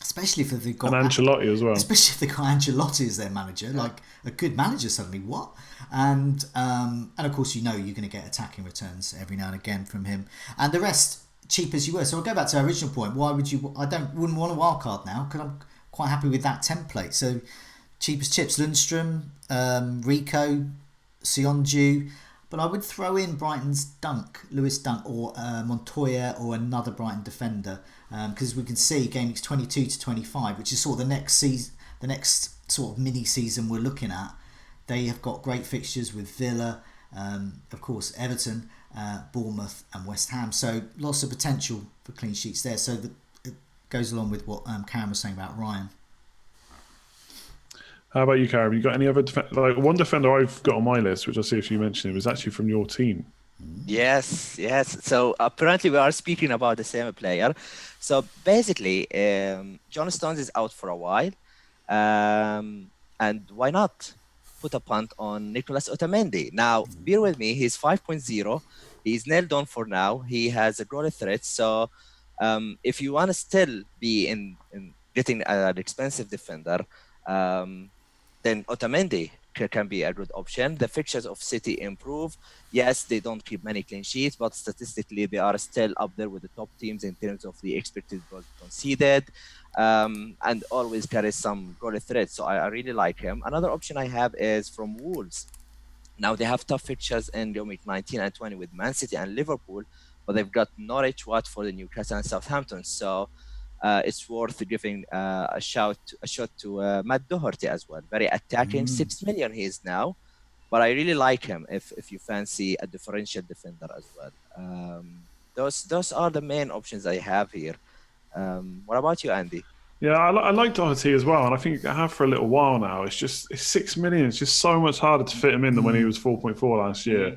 Especially if they've got Ancelotti as well. Especially if they've got Ancelotti as their manager, like a good manager suddenly. What? And of course you're going to get attacking returns every now and again from him. And the rest cheap as you were. So I'll go back to our original point. Why would you? Wouldn't want a wild card now because I'm quite happy with that template. So cheap as chips, Lundstrom, Rico, Sionju. But I would throw in Brighton's Lewis Dunk, or Montoya, or another Brighton defender, because we can see game weeks 22 to 25, which is sort of the next sort of mini season we're looking at. They have got great fixtures with Villa, of course Everton, Bournemouth, and West Ham. So lots of potential for clean sheets there. So it goes along with what Karam was saying about Ryan. How about you, Karam? You got any other one defender I've got on my list, which I'll see if you mention it, was actually from your team. Yes. So apparently we are speaking about the same player. So basically, John Stones is out for a while, and why not put a punt on Nicolas Otamendi? Now, bear with me, he's 5.0. He's nailed on for now. He has a goal threat. So if you want to still be in getting an expensive defender, then Otamendi can be a good option. The fixtures of City improve. Yes, they don't keep many clean sheets, but statistically they are still up there with the top teams in terms of the expected goals conceded, and always carries some goal threat. So I really like him. Another option I have is from Wolves. Now they have tough fixtures in game week 19 and 20 with Man City and Liverpool, but they've got Norwich, Watford, Newcastle and Southampton. So it's worth giving a shot to Matt Doherty as well. Very attacking, 6 million he is now, but I really like him if you fancy a differential defender as well. Those are the main options I have here. What about you, Andy? Yeah, I like Doherty as well, and I think I have for a little while now. It's 6 million. It's just so much harder to fit him in than when he was 4.4 last year.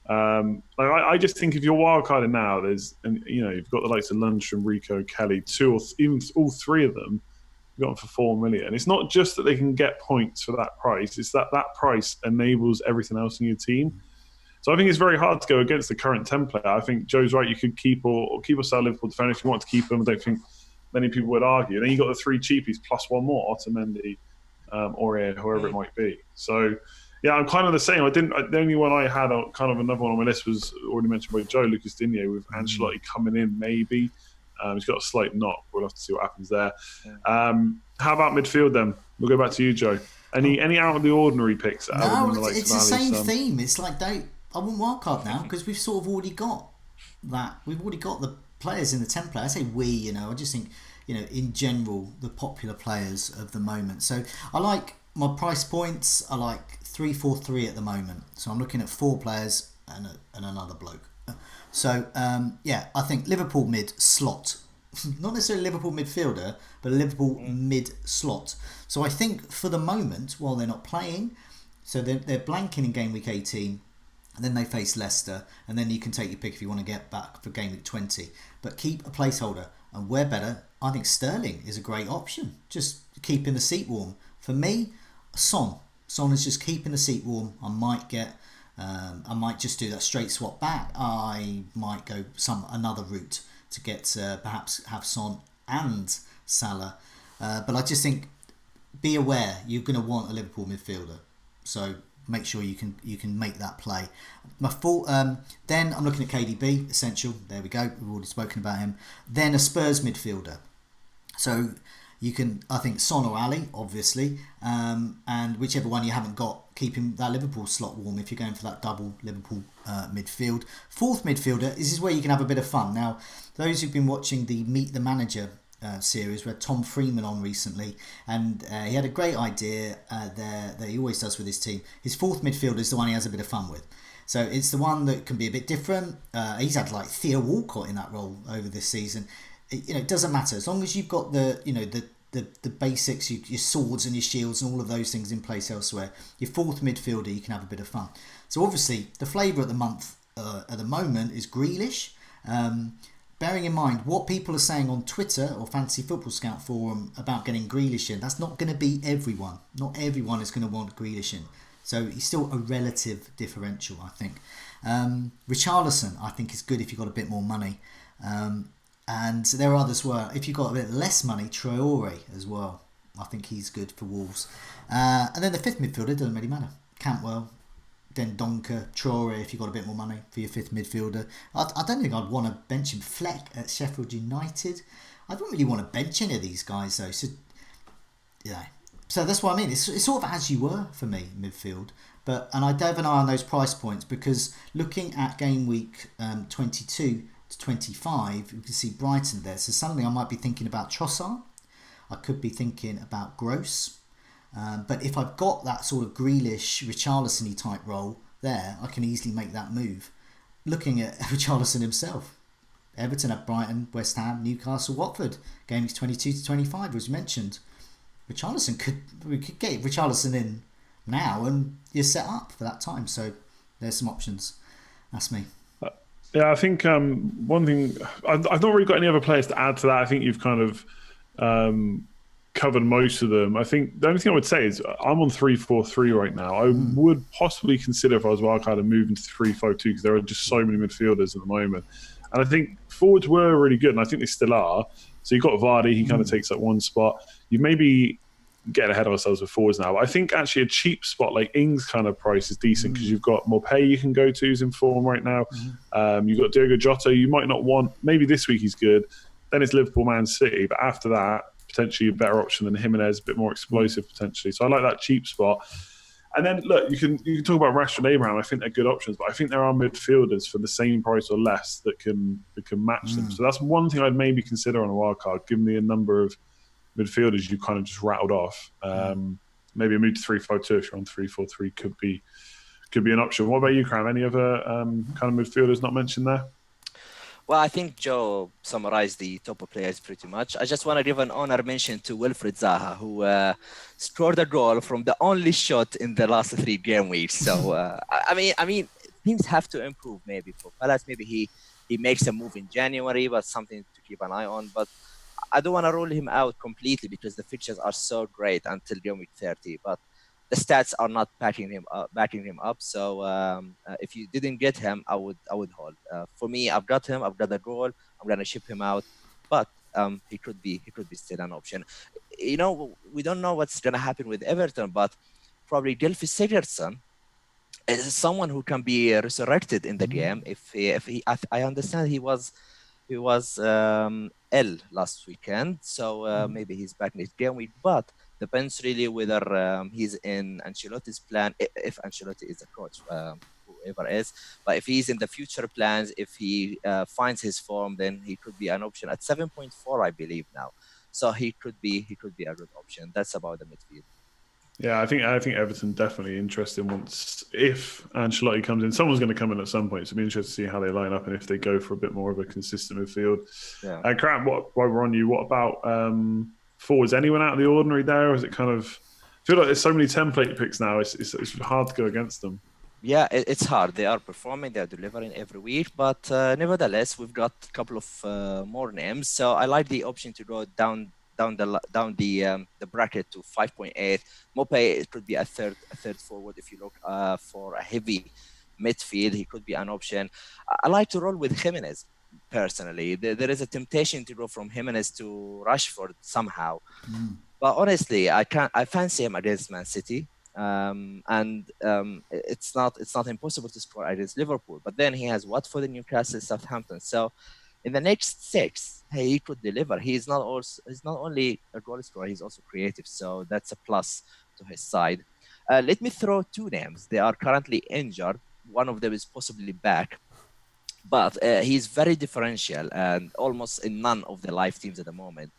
I just think if you're wildcarding now, you've got the likes of Lundstrom, Rico, Kelly, even all 3 of them. You've got them for 4 million. It's not just that they can get points for that price; it's that price enables everything else in your team. So I think it's very hard to go against the current template. I think Joe's right. You could keep or sell Liverpool defender if you want to keep them. I don't think many people would argue. Then you got the 3 cheapies plus one more, Otamendi, Aurier, whoever it might be. So. Yeah, I'm kind of the same. The only one I had, kind of another one on my list, was already mentioned by Joe, Lucas Digne, with Ancelotti coming in, maybe. He's got a slight knock. We'll have to see what happens there. How about midfield then? We'll go back to you, Joe. Any out of the ordinary picks? No, it's the same theme. It's like I wouldn't wildcard now because we've sort of already got that. We've already got the players in the template. I say we, I just think, in general, the popular players of the moment. So I like my price points. I like 3-4-3 at the moment. So I'm looking at 4 players and another bloke. So, I think Liverpool mid-slot. Not necessarily Liverpool midfielder, but Liverpool mid-slot. So I think for the moment, while they're not playing, so they're blanking in game week 18, and then they face Leicester, and then you can take your pick if you want to get back for game week 20. But keep a placeholder, and where better, I think Sterling is a great option. Just keeping the seat warm. For me, Son is just keeping the seat warm. I might just do that straight swap back. I might go another route to get perhaps have Son and Salah. But I just think, be aware you're going to want a Liverpool midfielder. So make sure you can make that play. Then I'm looking at KDB, essential. There we go. We've already spoken about him. Then a Spurs midfielder. So you can, I think, Son or Ali, obviously, and whichever one you haven't got, keeping that Liverpool slot warm if you're going for that double Liverpool midfield. Fourth midfielder, this is where you can have a bit of fun. Now, those who've been watching the Meet the Manager series, we had Tom Freeman on recently, and he had a great idea there that he always does with his team. His fourth midfielder is the one he has a bit of fun with. So it's the one that can be a bit different. He's had like Theo Walcott in that role over this season. It doesn't matter as long as you've got the basics, your swords and your shields and all of those things in place elsewhere. Your fourth midfielder, you can have a bit of fun. So obviously the flavour of the month at the moment is Grealish. Bearing in mind what people are saying on Twitter or Fantasy Football Scout Forum about getting Grealish in, that's not going to be everyone. Not everyone is going to want Grealish in. So he's still a relative differential, I think. Richarlison, I think, is good if you've got a bit more money. And there are others where, if you've got a bit less money, Traore as well. I think he's good for Wolves. And then the fifth midfielder, doesn't really matter. Cantwell, then Donker, Traore if you've got a bit more money for your fifth midfielder. I don't think I'd want to bench him. Fleck at Sheffield United. I don't really want to bench any of these guys though. So, yeah. So that's what I mean. It's sort of as you were for me, midfield. And I have an eye on those price points because looking at game week 22 to 25, you can see Brighton there. So suddenly I might be thinking about Trossard. I could be thinking about Gross. But if I've got that sort of Grealish, Richarlison-y type role there, I can easily make that move. Looking at Richarlison himself. Everton at Brighton, West Ham, Newcastle, Watford. Game weeks 22 to 25 was mentioned. We could get Richarlison in now and you're set up for that time. So there's some options. That's me. Yeah, I think one thing, I've not really got any other players to add to that. I think you've kind of covered most of them. I think the only thing I would say is I'm on 3-4-3 right now. I would possibly consider, if I was wildcard, and moving to 3-5-2 because there are just so many midfielders at the moment. And I think forwards were really good, and I think they still are. So you've got Vardy, he kind of takes that one spot. You maybe get ahead of ourselves with forwards now. But I think actually a cheap spot like Ings kind of price is decent because you've got Morpay you can go to who's in form right now. You've got Diogo Jota. You might not want, maybe this week he's good. Then it's Liverpool, Man City. But after that, potentially a better option than Jimenez, a bit more explosive potentially. So I like that cheap spot. And then look, you can talk about Rashford, Abraham. I think they're good options, but I think there are midfielders for the same price or less that can match them. So that's one thing I'd maybe consider on a wild card, given the number of midfielders you kind of just rattled off. Maybe a move to 3-5-2 if you're on 3-4-3 could be an option. What about you, Karam? Any other kind of midfielders not mentioned there? Well, I think Joe summarized the top of players pretty much. I just want to give an honor mention to Wilfried Zaha, who scored a goal from the only shot in the last 3 game weeks. So, I mean, things have to improve maybe for Palace. Maybe he makes a move in January, but something to keep an eye on. But I don't want to rule him out completely because the fixtures are so great until game week 30. But the stats are not backing him up. So if you didn't get him, I would hold. For me, I've got him. I've got the goal. I'm gonna ship him out, but he could be still an option. You know, we don't know what's gonna happen with Everton, but probably Gylfi Sigurdsson is someone who can be resurrected in the game. I understand he was ill last weekend, so maybe he's back next game week, but depends really whether he's in Ancelotti's plan, if Ancelotti is the coach, whoever is. But if he's in the future plans, if he finds his form, then he could be an option at 7.4, I believe now. So he could be a good option. That's about the midfield. Yeah, I think Everton definitely interesting once if Ancelotti comes in. Someone's going to come in at some point, so it'll be interesting to see how they line up and if they go for a bit more of a consistent midfield. Yeah. Karam, while we're on you, what about forwards? Anyone out of the ordinary there, or is it kind of? I feel like there's so many template picks now. It's hard to go against them. Yeah, it's hard. They are performing, they are delivering every week, but nevertheless, we've got a couple of more names. So I like the option to go down the bracket to 5.8. Mopé, it could be a third forward if you look for a heavy midfield. He could be an option. I like to roll with Jimenez personally. There is a temptation to go from Jimenez to Rashford somehow, but honestly, I fancy him against Man City. It's not impossible to score against Liverpool, but then he has Watford and Newcastle, Southampton. So in the next 6, he could deliver. He's not only a goal scorer, he's also creative. So that's a plus to his side. Let me throw 2 names. They are currently injured. One of them is possibly back, but he's very differential and almost in none of the live teams at the moment.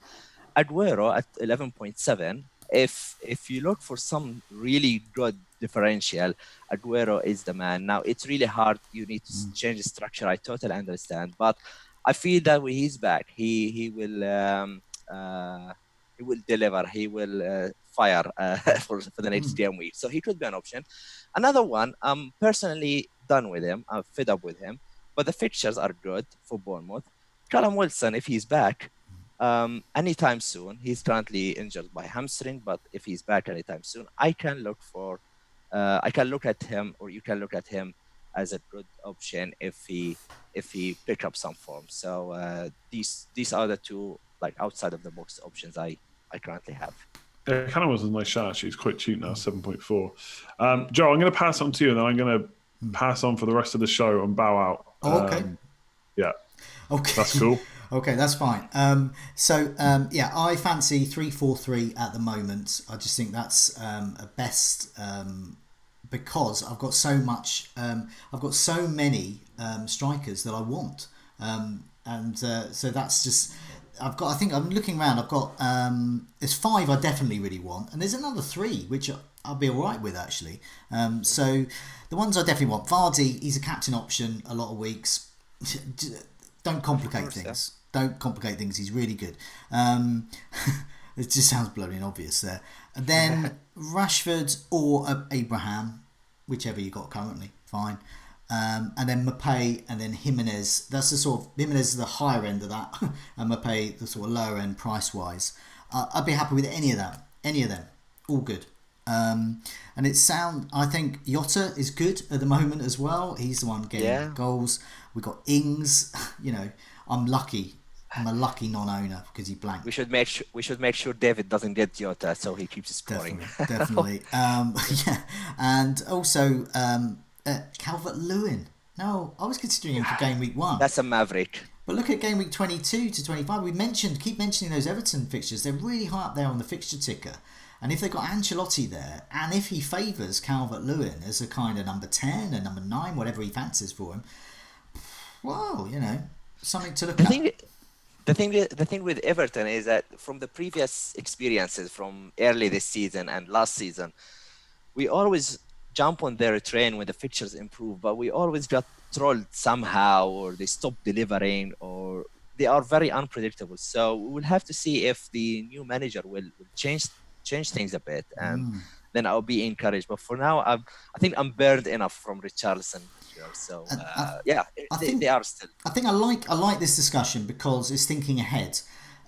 Aguero at 11.7. If you look for some really good differential, Aguero is the man. Now, it's really hard. You need to change the structure. I totally understand. But I feel that when he's back, he will deliver. He will fire for the next game week. So he could be an option. Another one, I'm personally done with him. I'm fed up with him. But the fixtures are good for Bournemouth. Callum Wilson, if he's back, anytime soon. He's currently injured by hamstring, but if he's back anytime soon, I can look at him, or you can look at him as a good option if he pick up some form. So these are the 2 like outside of the box options I currently have. Yeah, kind of was a nice shot. She's quite cheap now, 7.4. Joe, I'm going to pass on to you, and then I'm going to pass on for the rest of the show and bow out. Oh, okay. Yeah. Okay. That's cool. Okay, that's fine. I fancy 3-4-3 at the moment. I just think that's a best because I've got so many strikers that I want, so that's just. I think I'm looking around. I've got there's 5 I definitely really want, and there's another 3 which I'll be all right with actually. So the ones I definitely want. Vardy, he's a captain option a lot of weeks. Don't complicate things. Yeah. Don't complicate things. He's really good. It just sounds bloody obvious there. And then Rashford or Abraham, whichever you got currently, fine. And then Mopé and then Jimenez. That's the sort of Jimenez is the higher end of that, and Mopé the sort of lower end price wise. I'd be happy with any of that. Any of them, all good. And I think Jota is good at the moment as well. He's the one getting goals. We've got Ings. I'm lucky. I'm a lucky non-owner because he blanked. We should make sure David doesn't get Jota, so he keeps scoring. Definitely. And also Calvert-Lewin. No, I was considering him for game week 1. That's a maverick. But look at game week 22 to 25. Keep mentioning those Everton fixtures. They're really high up there on the fixture ticker. And if they've got Ancelotti there, and if he favours Calvert-Lewin as a kind of number 10 and number 9, whatever he fancies for him, well, something to look at. The thing with Everton is that from the previous experiences from early this season and last season, we always jump on their train when the fixtures improve, but we always got trolled somehow, or they stop delivering, or they are very unpredictable. So we will have to see if the new manager will change things a bit, and then I'll be encouraged. But for now, I think I'm burned enough from Richarlison. So they are still. I think I like this discussion because it's thinking ahead.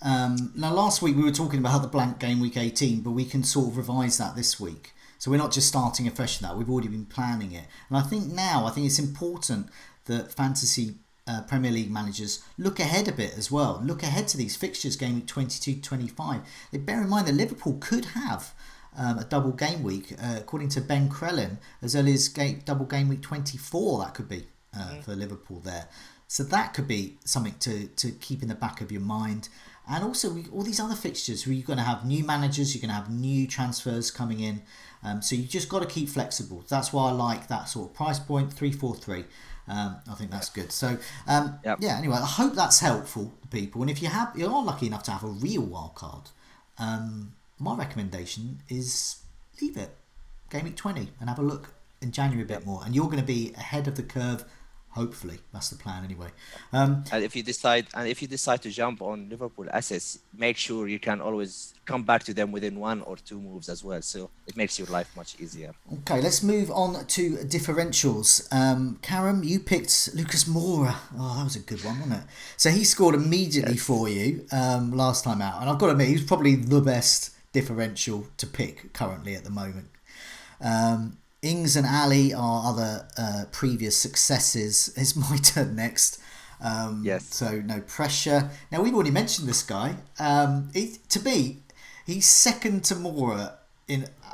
Now, last week we were talking about the blank game week 18, but we can sort of revise that this week. So we're not just starting afresh now. We've already been planning it, and I think it's important that fantasy Premier League managers look ahead a bit as well. Look ahead to these fixtures, game week 22-25. Bear in mind that Liverpool could have a double game week, according to Ben Crellin, as early as double game week 24. That could be for Liverpool there. So that could be something to keep in the back of your mind. And also all these other fixtures where you're going to have new managers, you're going to have new transfers coming in. So you just got to keep flexible. That's why I like that sort of price point, 3-4-3. I think that's good. So anyway, I hope that's helpful to people. And if you are lucky enough to have a real wild card, my recommendation is leave it. Game week 20 and have a look in January a bit more. And you're going to be ahead of the curve. Hopefully, that's the plan anyway. And if you decide to jump on Liverpool assets, make sure you can always come back to them within 1 or 2 moves as well. So it makes your life much easier. Okay, let's move on to differentials. Karam, you picked Lucas Moura. Oh, that was a good one, wasn't it? So he scored immediately for you last time out, and I've got to admit, he's probably the best differential to pick currently at the moment. Ings and Ali are other previous successes. It's my turn next. Yes. So no pressure. Now, we've already mentioned this guy. To me, he's second to Mora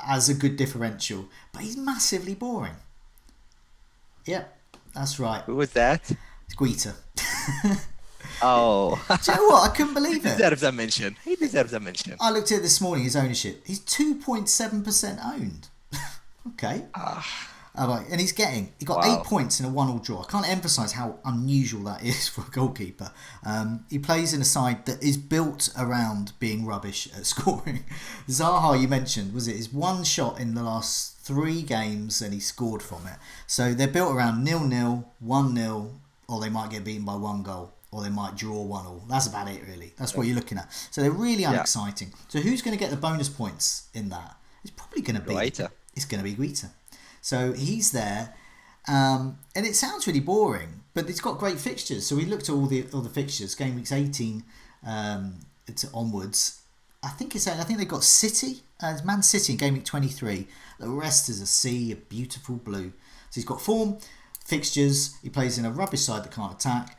as a good differential, but he's massively boring. Yep, that's right. Who was that? It's Guita. Oh. Do you know what? I couldn't believe it. He deserves a mention. I looked at it this morning, his ownership. He's 2.7% owned. Okay. And he got 8 points in a 1-1 draw. I can't emphasise how unusual that is for a goalkeeper. He plays in a side that is built around being rubbish at scoring. Zaha, you mentioned, was it his one shot in the last 3 games and he scored from it. So they're built around 0-0, 1-0, or they might get beaten by 1 goal, or they might draw 1-1. That's about it, really. That's what you're looking at. So they're really unexciting. So who's going to get the bonus points in that? It's probably going to be... It's going to be Guita. So he's there, and it sounds really boring, but it's got great fixtures. So we looked at all the fixtures, game weeks 18 onwards. I think they've got City, Man City in game week 23. The rest is a sea of beautiful blue. So he's got form, fixtures. He plays in a rubbish side that can't attack.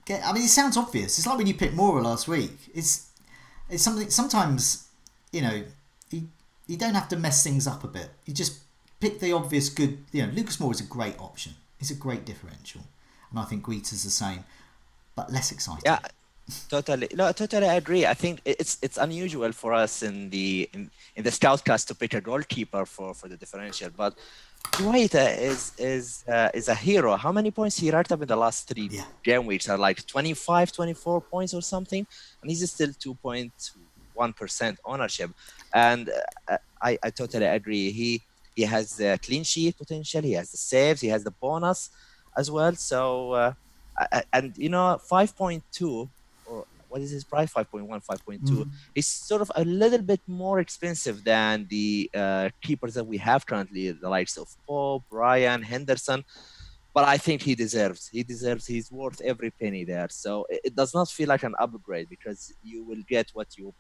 It sounds obvious. It's like when you picked Mora last week. It's something. Sometimes, you don't have to mess things up a bit. You just pick the obvious good. Lucas Moura is a great option. He's a great differential, and I think Guita's the same, but less exciting. Yeah, totally. No, totally agree. I think it's unusual for us in the Scoutcast to pick a goalkeeper for the differential, but Guita is a hero. How many points he racked up in the last 3 game weeks? Are like 25, 24 points or something, and he's still 2.1% ownership. And I totally agree. He has the clean sheet potential. He has the saves. He has the bonus as well. So, 5.2, or what is his price? 5.1, 5.2. He's sort of a little bit more expensive than the keepers that we have currently, the likes of Pope, Ryan, Henderson. But I think he deserves. He's worth every penny there. So it does not feel like an upgrade, because you will get what you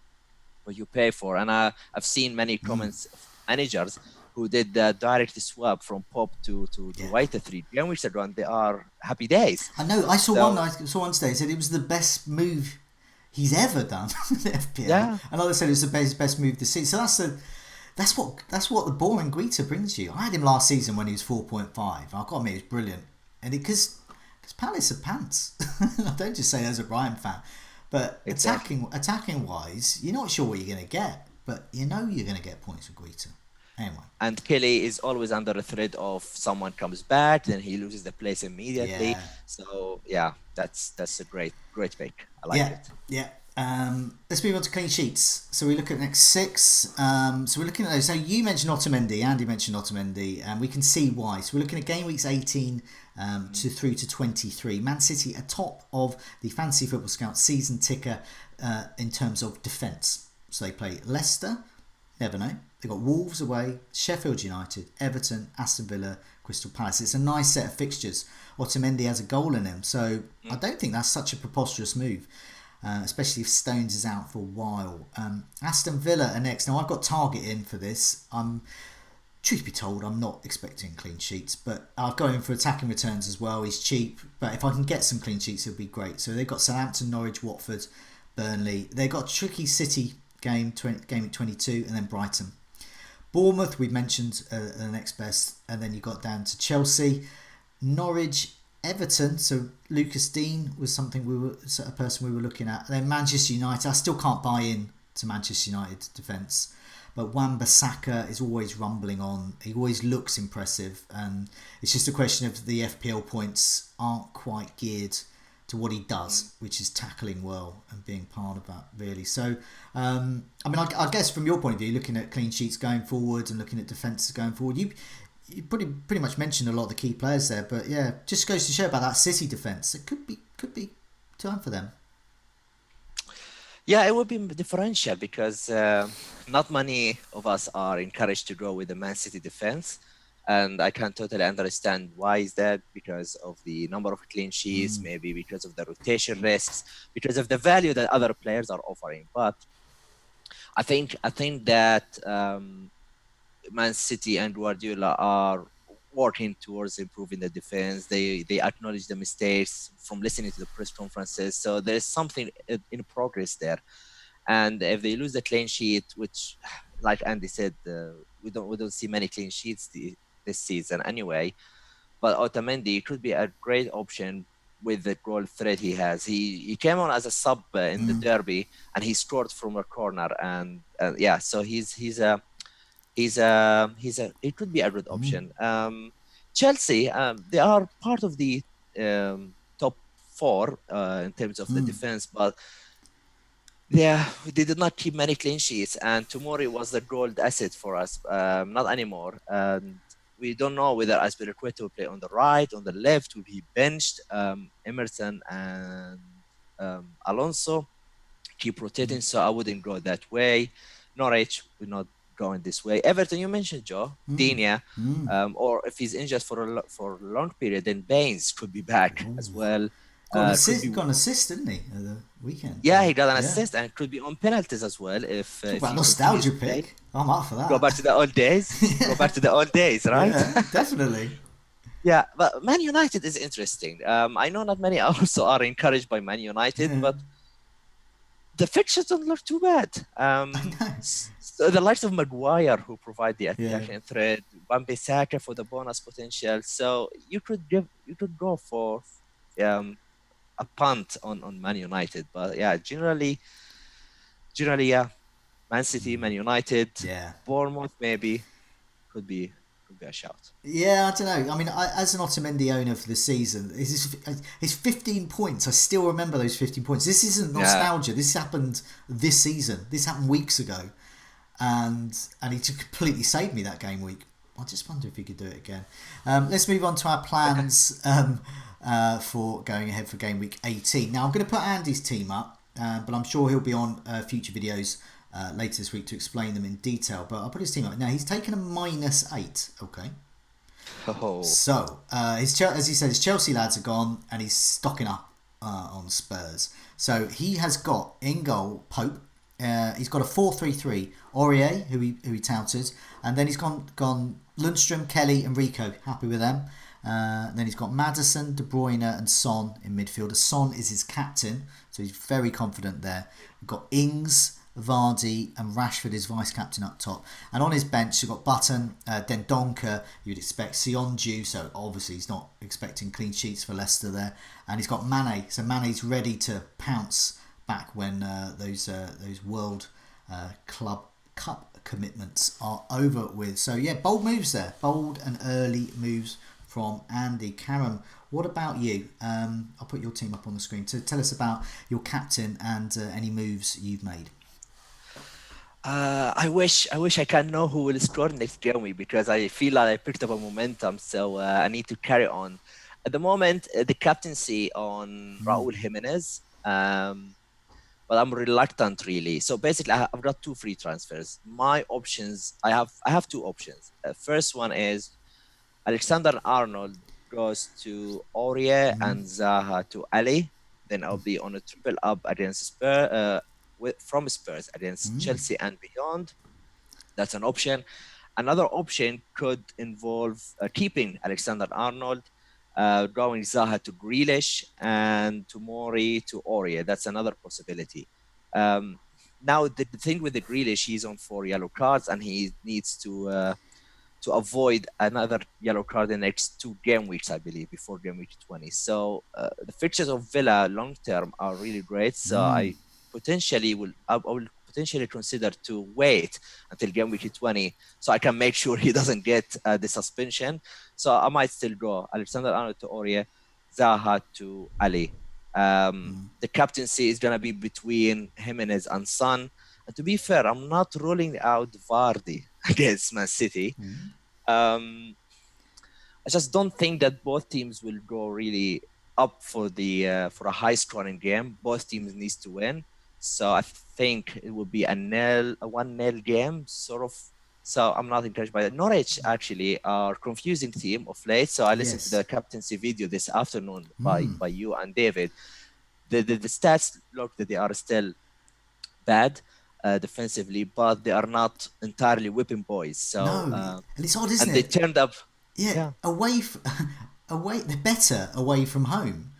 pay for. And I've seen many comments of managers who did the direct swap from Pop to Guita 3 game weeks ago, and they are happy days. I know. I saw one today said it was the best move he's ever done in the FPL. Yeah. Another said it's the best move this season. So that's what the boring Guita brings you. I had him last season when he was 4.5. I've got to admit, it was brilliant. And because Palace are pants. I don't just say that as a Brighton fan. But attacking wise, you're not sure what you're going to get, but you know you're going to get points with Guita. Anyway. And Kelly is always under the threat of someone comes back, then he loses the place immediately. Yeah. So that's a great pick. I like it. Yeah. Let's move on to clean sheets. So we look at the next 6. So we're looking at those. So you mentioned Otamendi, Andy mentioned Otamendi, and we can see why. So we're looking at game weeks 18 through to 23. Man City atop of the Fantasy Football Scout season ticker in terms of defence. So they play Leicester, never know. They've got Wolves away, Sheffield United, Everton, Aston Villa, Crystal Palace. It's a nice set of fixtures. Otamendi has a goal in him, so I don't think that's such a preposterous move. Especially if Stones is out for a while. Aston Villa are next. Now, I've got Target in for this. Truth be told, I'm not expecting clean sheets, but I'll go in for attacking returns as well. He's cheap, but if I can get some clean sheets, it'll be great. So they've got Southampton, Norwich, Watford, Burnley. They've got a tricky City game at 22, and then Brighton. Bournemouth, we mentioned, the next best, and then you got down to Chelsea, Norwich, Everton. So Lucas Dean was a person we were looking at. And then Manchester United. I still can't buy in to Manchester United defence, but Wan-Bissaka is always rumbling on. He always looks impressive, and it's just a question of the FPL points aren't quite geared to what he does, which is tackling well and being part of that, really. So, I mean, I guess from your point of view, looking at clean sheets going forward and looking at defences going forward, you pretty much mentioned a lot of the key players there. But yeah, just goes to show about that City defence. It could be time for them. Yeah, it would be differential because not many of us are encouraged to go with the Man City defense. And I can totally understand why is that, because of the number of clean sheets, maybe because of the rotation risks, because of the value that other players are offering. But I think that Man City and Guardiola are working towards improving the defense. They acknowledge the mistakes from listening to the press conferences. So there's something in progress there. And if they lose the clean sheet, which, like Andy said, we don't see many clean sheets this season anyway. But Otamendi could be a great option with the goal threat he has. He came on as a sub in the derby, and he scored from a corner. And yeah, so he could be a good option. Chelsea, they are part of the top 4 in terms of the defense, but they did not keep many clean sheets, and Tomori was the gold asset for us. Not anymore. And we don't know whether Azpilicueta will play on the right, on the left, will be benched. Emerson and Alonso keep rotating, so I wouldn't go that way. Norwich will not going this way. Everton, you mentioned Joe, Digne, or if he's injured for a long period, then Baines could be back as well. Got an assist, didn't he, at the weekend? Yeah, he got an assist, and could be on penalties as well. If nostalgia pick, I'm up for that. Go back to the old days. Go back to the old days, right? Yeah, definitely. Yeah, but Man United is interesting. I know not many also are encouraged by Man United, but the fixtures don't look too bad. So the likes of Maguire, who provide the attacking threat, Wan-Bissaka for the bonus potential. So you could go for a punt on Man United. But yeah, generally, yeah, Man City, Man United, Bournemouth maybe could be a shout. Yeah, I don't know. I mean, as an Otamendi owner for the season, his 15 points. I still remember those 15 points. This isn't nostalgia. This happened this season. This happened weeks ago, and he just completely saved me that game week. I just wonder if he could do it again. Let's move on to our plans for going ahead for game week 18. Now I'm going to put Andy's team up, but I'm sure he'll be on future videos later this week to explain them in detail. But I'll put his team up. Now he's taken a -8. Okay. Oh. So as he said, his Chelsea lads are gone, and he's stocking up on Spurs. So he has got in goal Pope. He's got a 4-3-3. Aurier, who he touted, and then he's gone Lundstrom, Kelly, and Rico. Happy with them. Then he's got Maddison, De Bruyne, and Son in midfield. Son is his captain, so he's very confident there. We've got Ings, Vardy, and Rashford is vice captain up top. And on his bench, you've got Button, Dendoncker, you'd expect Sionju, so obviously he's not expecting clean sheets for Leicester there. And he's got Mane, so Mane's ready to pounce back when those World Club Cup commitments are over with. So yeah, bold moves there. Bold and early moves from Andy. Karam, what about you? I'll put your team up on the screen. So tell us about your captain and any moves you've made. I wish I can know who will score next game, because I feel like I picked up a momentum, so I need to carry on. At the moment, the captaincy on Raúl Jimenez, but I'm reluctant really. So basically, I've got 2 free transfers. My options, I have 2 options. First one is Alexander-Arnold goes to Aurier and Zaha to Ali. Then I'll be on a triple up against Spurs. From Spurs against Chelsea and beyond. That's an option. Another option could involve keeping Alexander-Arnold, going Zaha to Grealish, and Tomori to Aurier. That's another possibility. Now, the thing with the Grealish, he's on 4 yellow cards, and he needs to avoid another yellow card in the next 2 game weeks, I believe, before game week 20. So the fixtures of Villa long term are really great. So I will potentially consider to wait until game week 20, so I can make sure he doesn't get the suspension. So I might still go Alexander-Arnold to Aurier, Zaha to Ali. The captaincy is gonna be between Jimenez and Son. And to be fair, I'm not ruling out Vardy against Man City. I just don't think that both teams will go really up for a high scoring game. Both teams needs to win. So I think it will be a 1-0 game, sort of. So I'm not encouraged by that. Norwich actually are confusing team of late. So I listened to the captaincy video this afternoon by you and David. The stats look that they are still bad defensively, but they are not entirely whipping boys. So and it's odd, isn't and it? they turned up. Yeah. Away, they're better away from home,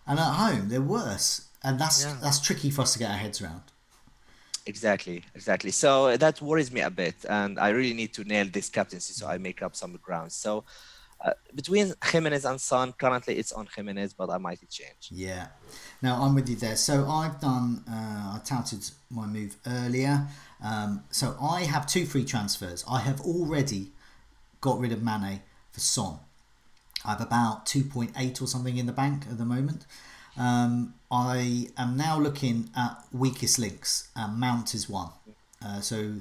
and at home they're worse, and that's tricky for us to get our heads around. Exactly. So that worries me a bit, and I really need to nail this captaincy so I make up some ground. So between Jimenez and Son, currently it's on Jimenez, but I might change. Yeah. Now I'm with you there. So I've done. I touted my move earlier. So I have 2 free transfers. I have already got rid of Mane for Son. I have about 2.8 or something in the bank at the moment. I am now looking at weakest links, and Mount is one. So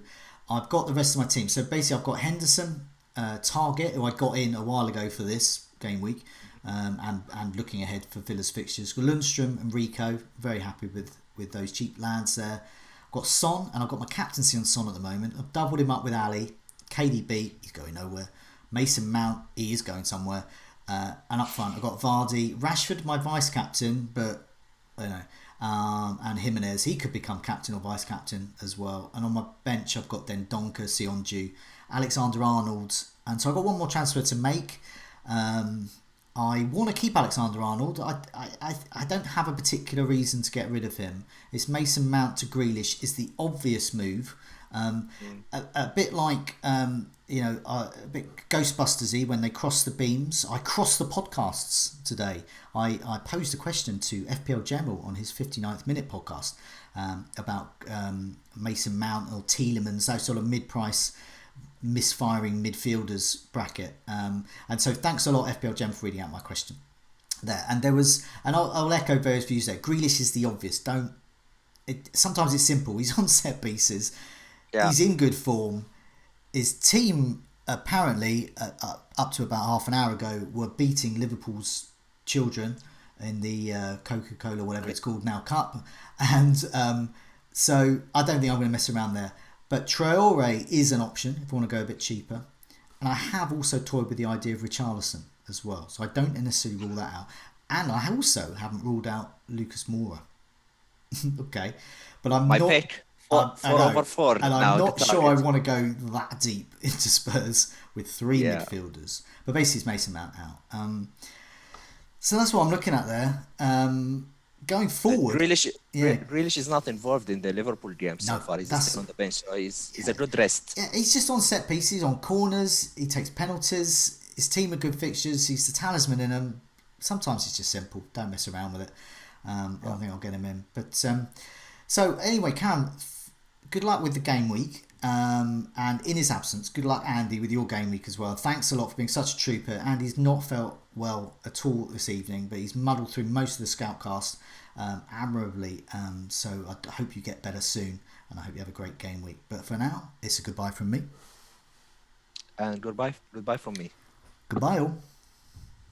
I've got the rest of my team. So basically I've got Henderson, Target, who I got in a while ago for this game week, and looking ahead for Villa's fixtures. Lundstrom and Rico, very happy with those cheap lads there. I've got Son, and I've got my captaincy on Son at the moment. I've doubled him up with Ali. KDB, he's going nowhere. Mason Mount, he is going somewhere. And up front, I've got Vardy. Rashford, my vice-captain, but, I don't know. And Jimenez, he could become captain or vice-captain as well. And on my bench, I've got then Donker, Sionju, Alexander-Arnold. And so I've got one more transfer to make. I want to keep Alexander-Arnold. I don't have a particular reason to get rid of him. It's Mason Mount to Grealish is the obvious move. A bit like a bit Ghostbusters-y when they cross the beams. I crossed the podcasts today. I posed a question to FPL Gameweek on his 59th minute podcast about Mason Mount or Tielemans, those sort of mid-price misfiring midfielders bracket. And so thanks a lot FPL Gameweek for reading out my question there. And there was, and I'll echo various views there. Grealish is the obvious. Sometimes it's simple. He's on set pieces. Yeah. He's in good form. His team apparently up to about half an hour ago were beating Liverpool's children in the Coca-Cola, whatever it's called now, Cup. And so I don't think I'm going to mess around there. But Traore is an option if I want to go a bit cheaper. And I have also toyed with the idea of Richarlison as well. So I don't necessarily rule that out. And I also haven't ruled out Lucas Moura. Okay. But I'm my not... pick. 4/4. And I'm not sure I want to go that deep into Spurs with 3 midfielders. But basically it's Mason Mount out. So that's what I'm looking at there. Going forward... Grealish is not involved in the Liverpool game so far. He's still on the bench. So he's a good rest. Yeah, he's just on set pieces, on corners. He takes penalties. His team are good fixtures. He's the talisman in them. Sometimes it's just simple. Don't mess around with it. I don't think I'll get him in. But so anyway, Karam, good luck with the game week. And in his absence, good luck, Andy, with your game week as well. Thanks a lot for being such a trooper. Andy's not felt well at all this evening, but he's muddled through most of the Scoutcast admirably. So I hope you get better soon, and I hope you have a great game week. But for now, it's a goodbye from me. And goodbye from me. Goodbye all.